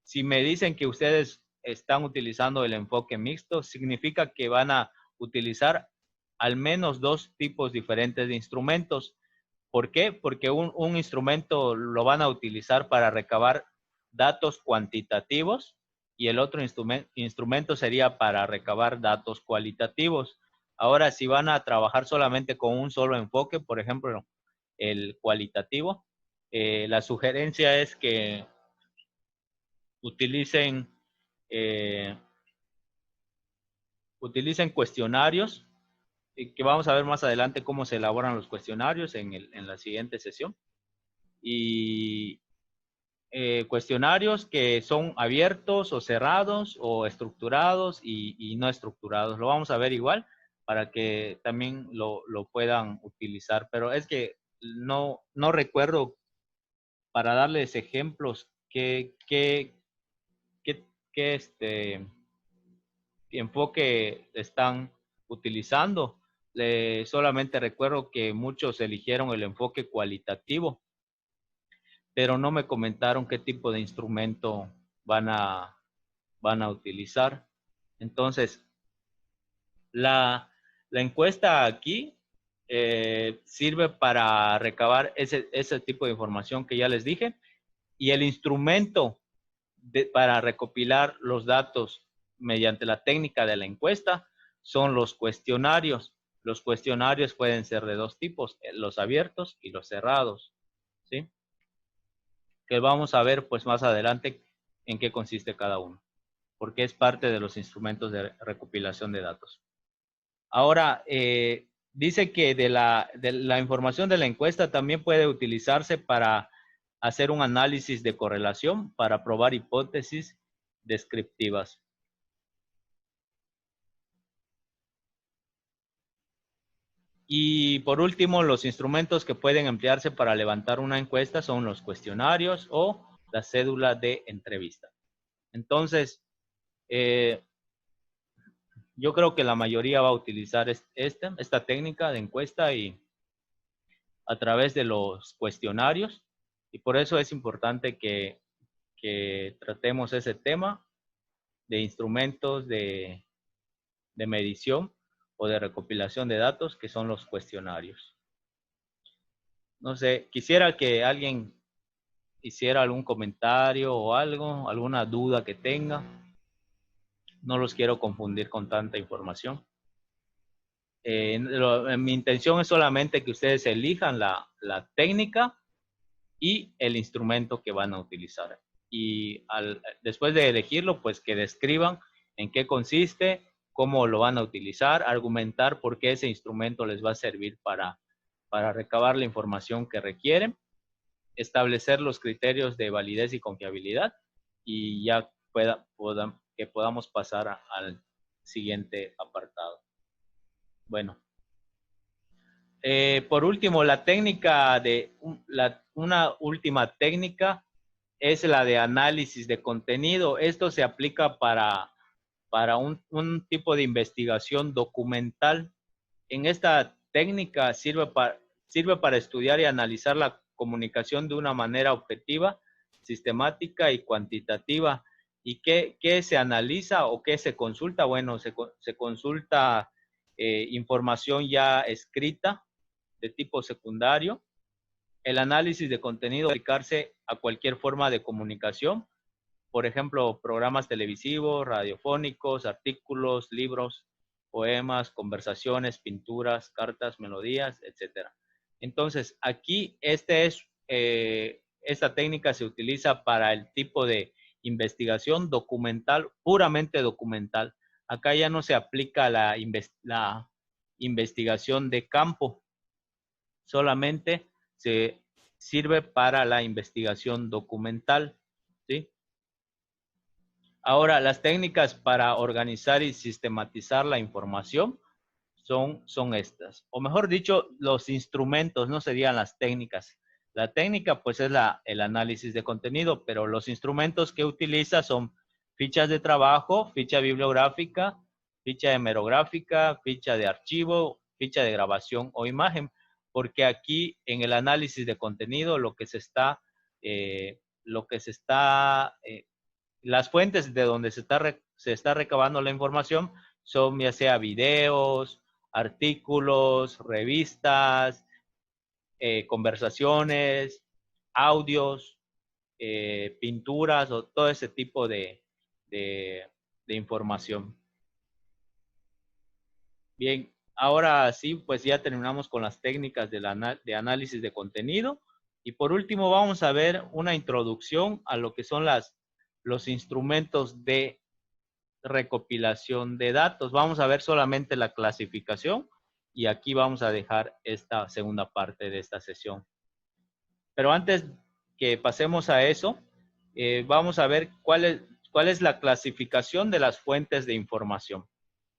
si me dicen que ustedes están utilizando el enfoque mixto, significa que van a utilizar al menos 2 tipos diferentes de instrumentos. ¿Por qué? Porque un instrumento lo van a utilizar para recabar datos cuantitativos y el otro instrumento sería para recabar datos cualitativos. Ahora, si van a trabajar solamente con un solo enfoque, por ejemplo, el cualitativo, la sugerencia es que utilicen cuestionarios, que vamos a ver más adelante cómo se elaboran los cuestionarios en la siguiente sesión. Y cuestionarios que son abiertos o cerrados o estructurados y no estructurados. Lo vamos a ver igual para que también lo puedan utilizar. Pero es que no recuerdo para darles ejemplos qué enfoque están utilizando. Solamente recuerdo que muchos eligieron el enfoque cualitativo, pero no me comentaron qué tipo de instrumento van a utilizar. Entonces, la encuesta aquí sirve para recabar ese tipo de información que ya les dije, y el instrumento para recopilar los datos mediante la técnica de la encuesta son los cuestionarios. Los cuestionarios pueden ser de 2 tipos, los abiertos y los cerrados, ¿sí? Que vamos a ver pues más adelante en qué consiste cada uno, porque es parte de los instrumentos de recopilación de datos. Ahora, dice que de la información de la encuesta también puede utilizarse para hacer un análisis de correlación para probar hipótesis descriptivas. Y por último, los instrumentos que pueden emplearse para levantar una encuesta son los cuestionarios o la cédula de entrevista. Entonces, yo creo que la mayoría va a utilizar esta técnica de encuesta y a través de los cuestionarios. Y por eso es importante que tratemos ese tema de instrumentos de medición o de recopilación de datos, que son los cuestionarios. No sé, quisiera que alguien hiciera algún comentario o algo, alguna duda que tenga. No los quiero confundir con tanta información. Mi intención es solamente que ustedes elijan la técnica y el instrumento que van a utilizar. Y después de elegirlo, pues que describan en qué consiste, cómo lo van a utilizar, argumentar por qué ese instrumento les va a servir para recabar la información que requieren, establecer los criterios de validez y confiabilidad y ya que podamos pasar al siguiente apartado. Bueno. Por último, la técnica una última técnica es la de análisis de contenido. Esto se aplica para un tipo de investigación documental. En esta técnica sirve para estudiar y analizar la comunicación de una manera objetiva, sistemática y cuantitativa. ¿Y qué se analiza o qué se consulta? Bueno, se consulta información ya escrita de tipo secundario. El análisis de contenido puede aplicarse a cualquier forma de comunicación, por ejemplo, programas televisivos, radiofónicos, artículos, libros, poemas, conversaciones, pinturas, cartas, melodías, etc. Entonces, aquí esta técnica se utiliza para el tipo de investigación documental, puramente documental. Acá ya no se aplica la investigación de campo, solamente se sirve para la investigación documental, ¿sí? Ahora, las técnicas para organizar y sistematizar la información son estas. O mejor dicho, los instrumentos, no serían las técnicas. La técnica, pues, es el análisis de contenido, pero los instrumentos que utiliza son fichas de trabajo, ficha bibliográfica, ficha hemerográfica, ficha de archivo, ficha de grabación o imagen, porque aquí en el análisis de contenido lo que se está las fuentes de donde se está recabando la información son ya sea videos, artículos, revistas, conversaciones, audios, pinturas o todo ese tipo de información. Bien, ahora sí, pues ya terminamos con las técnicas de análisis de contenido. Y por último vamos a ver una introducción a lo que son los instrumentos de recopilación de datos. Vamos a ver solamente la clasificación y aquí vamos a dejar esta segunda parte de esta sesión. Pero antes que pasemos a eso, vamos a ver cuál es la clasificación de las fuentes de información.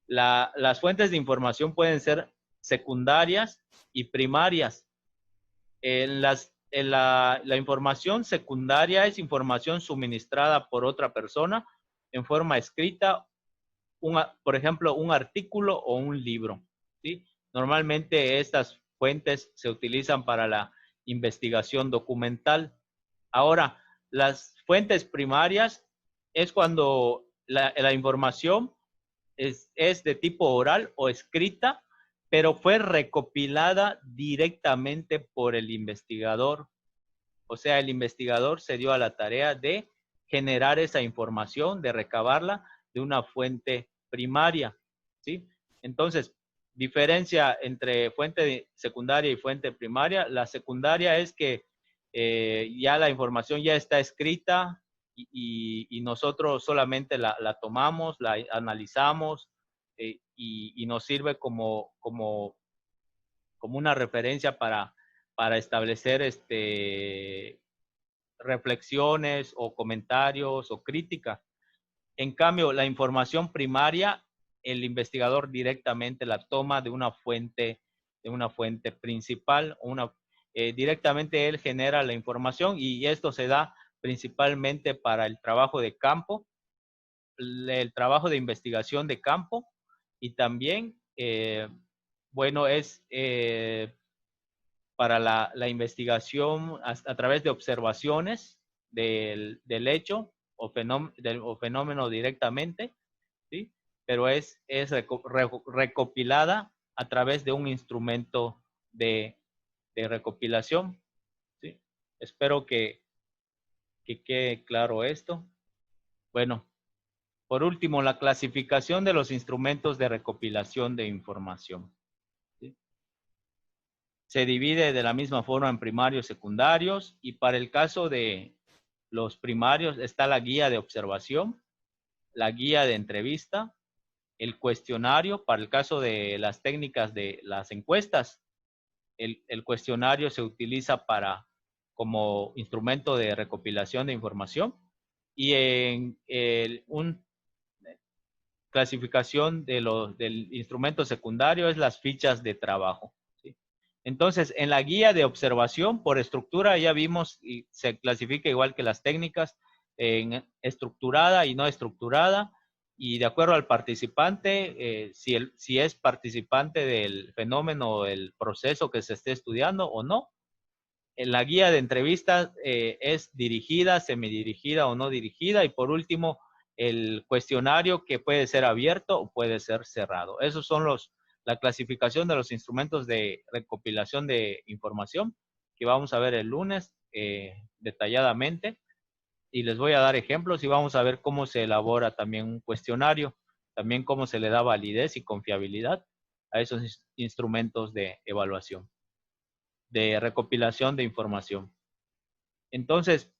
Las fuentes de información pueden ser secundarias y primarias. La información secundaria es información suministrada por otra persona en forma escrita, por ejemplo, un artículo o un libro, ¿sí? Normalmente estas fuentes se utilizan para la investigación documental. Ahora, las fuentes primarias es cuando la información es de tipo oral o escrita, pero fue recopilada directamente por el investigador. O sea, el investigador se dio a la tarea de generar esa información, de recabarla de una fuente primaria, ¿sí? Entonces, diferencia entre fuente secundaria y fuente primaria. La secundaria es que ya la información ya está escrita y nosotros solamente la tomamos, la analizamos y nos sirve como una referencia para establecer reflexiones o comentarios o crítica. En cambio, la información primaria, el investigador directamente la toma de una fuente principal, directamente él genera la información y esto se da principalmente para el trabajo de campo, el trabajo de investigación de campo y también, bueno, es para la investigación a través de observaciones del hecho o fenómeno directamente, ¿sí? Pero es recopilada a través de un instrumento de recopilación, ¿sí? Espero que quede claro esto. Bueno, por último, la clasificación de los instrumentos de recopilación de información. Se divide de la misma forma en primarios, secundarios, y para el caso de los primarios está la guía de observación, la guía de entrevista, el cuestionario. Para el caso de las técnicas de las encuestas, el cuestionario se utiliza como instrumento de recopilación de información, y en una clasificación del instrumento secundario es las fichas de trabajo. Entonces, en la guía de observación por estructura ya vimos y se clasifica igual que las técnicas en estructurada y no estructurada, y de acuerdo al participante, si es participante del fenómeno o el proceso que se esté estudiando o no. En la guía de entrevistas es dirigida, semidirigida o no dirigida, y por último, el cuestionario que puede ser abierto o puede ser cerrado. Esos son la clasificación de los instrumentos de recopilación de información que vamos a ver el lunes detalladamente, y les voy a dar ejemplos y vamos a ver cómo se elabora también un cuestionario, también cómo se le da validez y confiabilidad a esos instrumentos de evaluación, de recopilación de información. Entonces,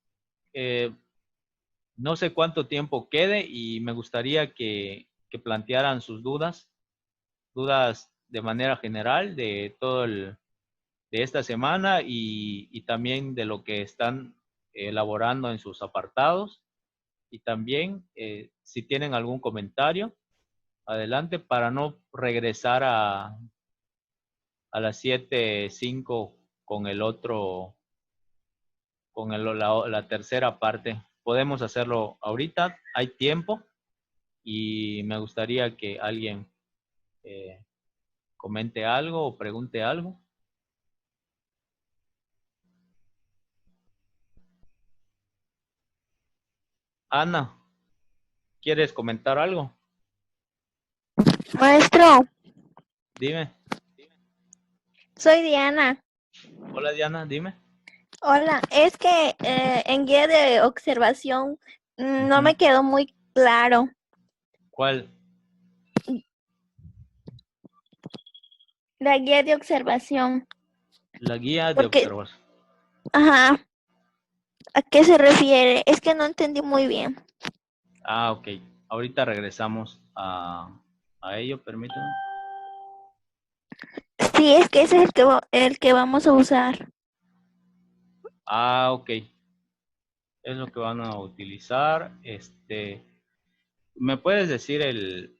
no sé cuánto tiempo quede y me gustaría que plantearan sus dudas de manera general de de esta semana y también de lo que están elaborando en sus apartados. Y también, si tienen algún comentario, adelante, para no regresar a las 7:05 con el otro, la tercera parte. Podemos hacerlo ahorita, hay tiempo, y me gustaría que alguien comente algo o pregunte algo. Ana. ¿quieres comentar algo? Maestro, Dime. soy Diana. Hola Diana, dime. Hola, es que en guía de observación no me Ujú. quedó muy claro. ¿Cuál? La guía de observación, La guía de porque, observación. ajá, ¿a qué se refiere? Es que no entendí muy bien. Ah, ok. Ahorita regresamos a ello, permítame. Sí, es que ese es el que vamos a usar. Ah, ok. Es lo que van a utilizar. ¿Me puedes decir el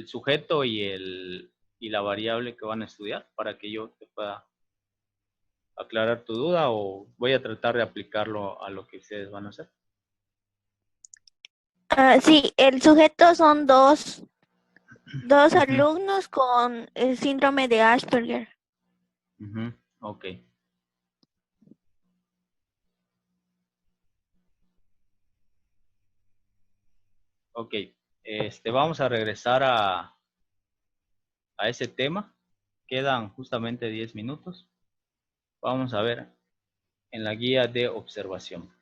sujeto y la variable que van a estudiar para que yo te pueda aclarar tu duda o voy a tratar de aplicarlo a lo que ustedes van a hacer? Sí, el sujeto son dos Ujú, alumnos con el síndrome de Asperger. ujú, ok. Ok. Vamos a regresar a ese tema. Quedan justamente 10 minutos. Vamos a ver en la guía de observación.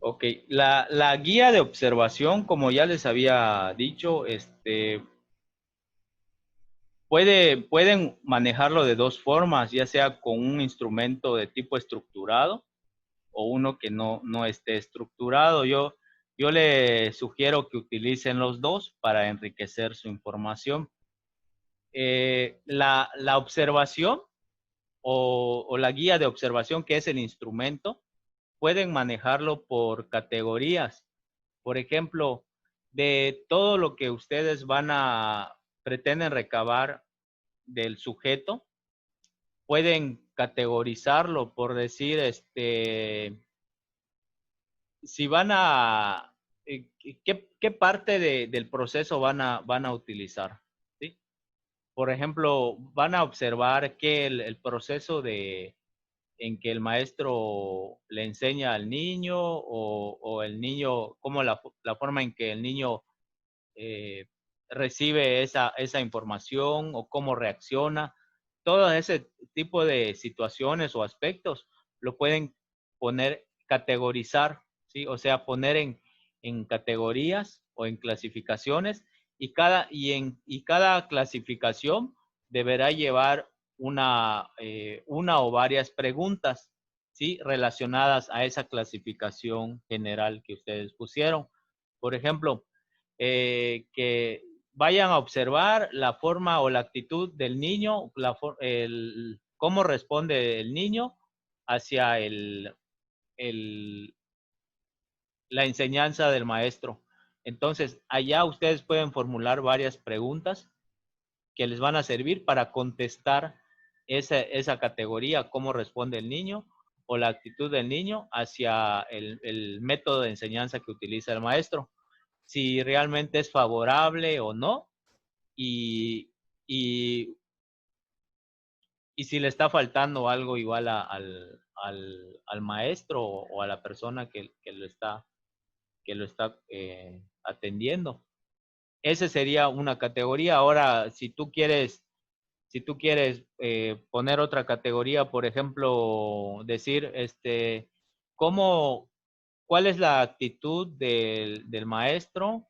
Ok, la guía de observación, como ya les había dicho, pueden manejarlo de dos formas, ya sea con un instrumento de tipo estructurado o uno que no esté estructurado. Yo le sugiero que utilicen los dos para enriquecer su información. La observación o la guía de observación, que es el instrumento, pueden manejarlo por categorías. Por ejemplo, de todo lo que ustedes pretenden recabar del sujeto, pueden categorizarlo por decir, si ¿qué parte del proceso van a utilizar? ¿Sí? Por ejemplo, van a observar que el proceso en que el maestro le enseña al niño o el niño, como la forma en que el niño eh, recibe esa información o cómo reacciona. Todo ese tipo de situaciones o aspectos lo pueden categorizar, ¿sí? O sea, poner en categorías o en clasificaciones y cada clasificación deberá llevar una o varias preguntas, ¿sí? Relacionadas a esa clasificación general que ustedes pusieron. Por ejemplo, que vayan a observar la forma o la actitud del niño, cómo responde el niño hacia la enseñanza del maestro. Entonces, allá ustedes pueden formular varias preguntas que les van a servir para contestar esa categoría, cómo responde el niño o la actitud del niño hacia el método de enseñanza que utiliza el maestro, si realmente es favorable o no y, y, y si le está faltando algo igual al maestro o a la persona que lo está atendiendo. Esa sería una categoría. Ahora, si tú quieres poner otra categoría, por ejemplo, decir, ¿cuál es la actitud del maestro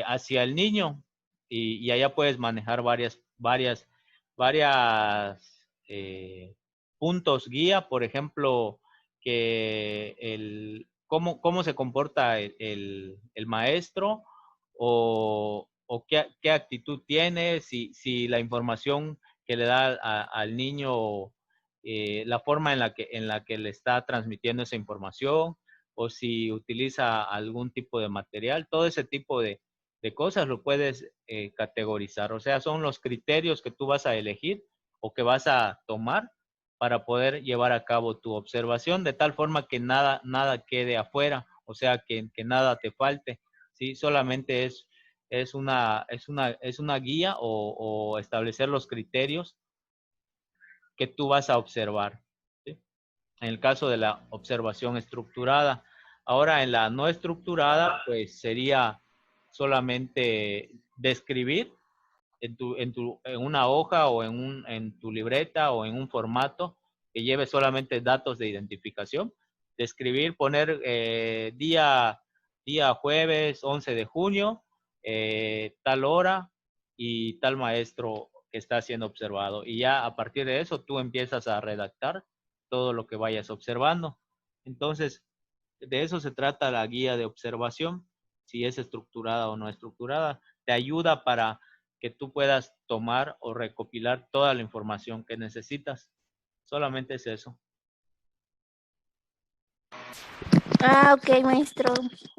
hacia el niño? Y allá puedes manejar varias puntos guía, por ejemplo, cómo se comporta el maestro o qué actitud tiene, si la información que le da al niño, la forma en la que le está transmitiendo esa información, o si utiliza algún tipo de material, todo ese tipo de cosas lo puedes categorizar. O sea, son los criterios que tú vas a elegir o que vas a tomar para poder llevar a cabo tu observación de tal forma que nada quede afuera, o sea, que nada te falte, ¿sí? Solamente es una guía o establecer los criterios que tú vas a observar, ¿sí? en el caso de la observación estructurada. Ahora, en la no estructurada, pues sería solamente describir en una hoja o en tu libreta o en un formato que lleve solamente datos de identificación. Describir, poner día jueves 11 de junio, tal hora y tal maestro que está siendo observado. Y ya a partir de eso tú empiezas a redactar todo lo que vayas observando. Entonces, de eso se trata la guía de observación, si es estructurada o no estructurada. Te ayuda para que tú puedas tomar o recopilar toda la información que necesitas. Solamente es eso. Ah, ok, maestro.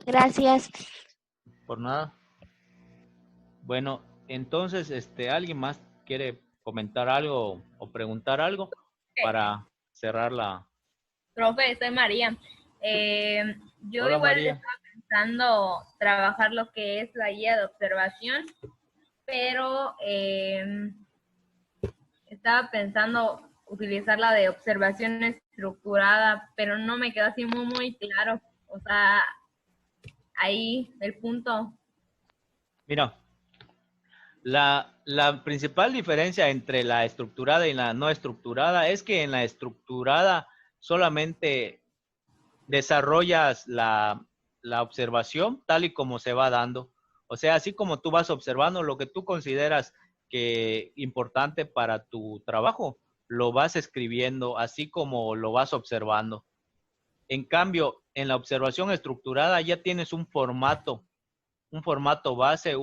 Gracias. Por nada. Bueno, entonces, ¿alguien más quiere comentar algo o preguntar algo para cerrar la... Profe, soy María. Yo Hola, igual María. estaba pensando trabajar lo que es la guía de observación, pero estaba pensando utilizar la de observación estructurada, pero no me quedó así muy claro. O sea, ahí el punto. Mira, la principal diferencia entre la estructurada y la no estructurada es que en la estructurada solamente desarrollas la observación tal y como se va dando. O sea, así como tú vas observando lo que tú consideras que importante para tu trabajo, lo vas escribiendo así como lo vas observando. En cambio, en la observación estructurada ya tienes un formato base,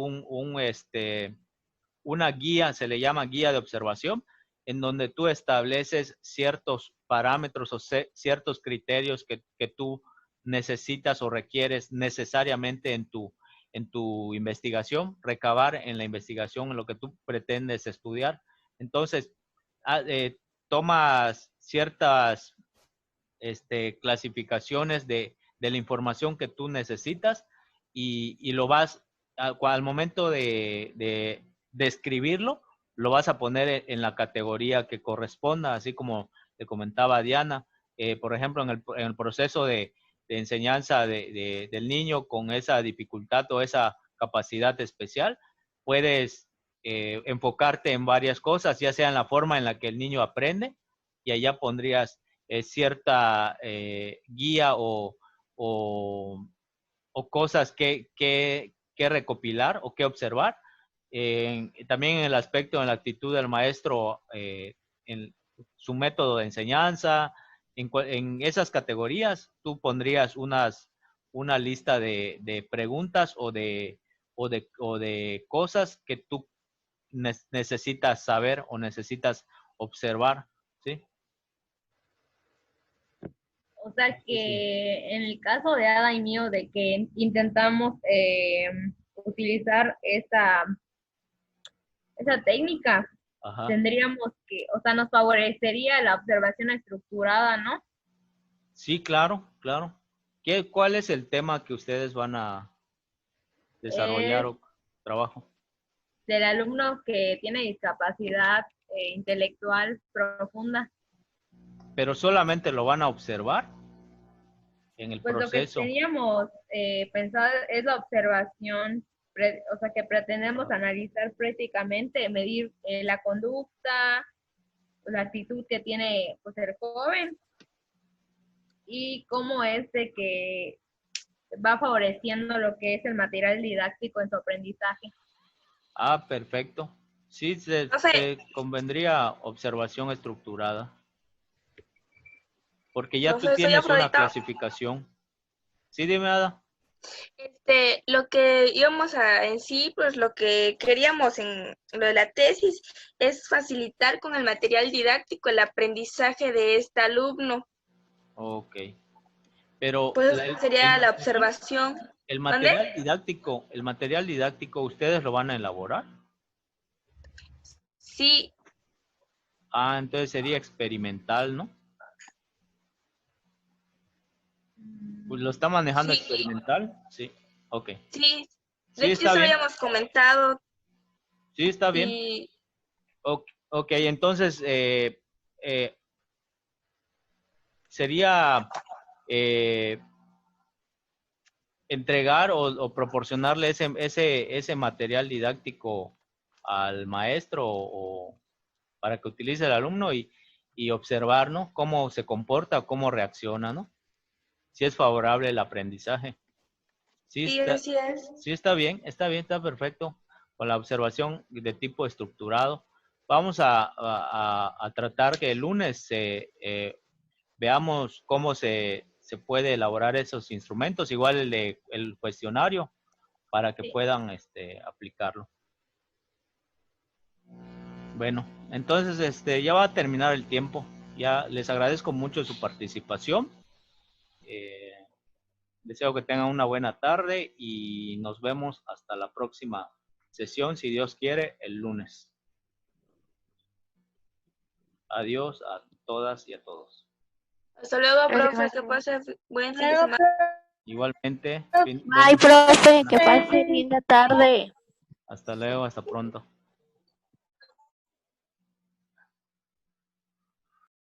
una guía, se le llama guía de observación, en donde tú estableces ciertos parámetros o ciertos criterios que tú necesitas o requieres necesariamente en tu investigación, recabar en la investigación, en lo que tú pretendes estudiar. Entonces, tomas ciertas clasificaciones de la información que tú necesitas y lo vas, al momento de escribirlo, lo vas a poner en la categoría que corresponda, así como le comentaba Diana. Por ejemplo, en el proceso de enseñanza del niño con esa dificultad o esa capacidad especial, puedes enfocarte en varias cosas, ya sea en la forma en la que el niño aprende, y allá pondrías cierta guía o cosas que recopilar o que observar. También en el aspecto, en la actitud del maestro, en su método de enseñanza, en esas categorías, tú pondrías una lista de preguntas o de cosas que tú necesitas saber o necesitas observar, ¿sí? O sea que en el caso de Ada y mío, de que intentamos utilizar esa técnica, Ajá. tendríamos que, o sea, nos favorecería la observación estructurada, ¿no? Sí, claro, claro. ¿Cuál es el tema que ustedes van a desarrollar Es o trabajo? del alumno que tiene discapacidad intelectual profunda. Pero solamente lo van a observar en el Pues lo que proceso. teníamos pensado es la observación, o sea, que pretendemos analizar prácticamente, medir la conducta, la actitud que tiene pues el joven y cómo es de que va favoreciendo lo que es el material didáctico en su aprendizaje. Ah, perfecto. Sí, se convendría observación estructurada. Porque ya tú Profe, soy tienes una Afrodita. clasificación. Sí, dime, Ada. Lo que íbamos a en sí, pues lo que queríamos en lo de la tesis es facilitar con el material didáctico el aprendizaje de este alumno. Ok. Pero Pues sería la material, observación. el ¿Mande? material didáctico, ¿ustedes lo van a elaborar? Sí, Ah, entonces sería experimental, ¿no? Pues lo está manejando sí, experimental. Sí, ok. sí. De Sí, hecho, está eso bien. habíamos comentado Sí, está bien. y Ok, entonces, sería entregar o proporcionarle ese material didáctico al maestro o para que utilice el alumno y observar, ¿no? Cómo se comporta, cómo reacciona, ¿no? Si es favorable el aprendizaje. Sí, así es. Sí, está bien, está perfecto. Con la observación de tipo estructurado. Vamos a tratar que el lunes veamos cómo se puede elaborar esos instrumentos, igual el cuestionario, para que puedan aplicarlo. Bueno, entonces ya va a terminar el tiempo. Ya les agradezco mucho su participación. Deseo que tengan una buena tarde y nos vemos hasta la próxima sesión, si Dios quiere, el lunes. Adiós a todas y a todos. Hasta luego, profe, que pase buen fin de semana. Igualmente. Bye, profe, que pase linda tarde. Hasta luego, hasta pronto.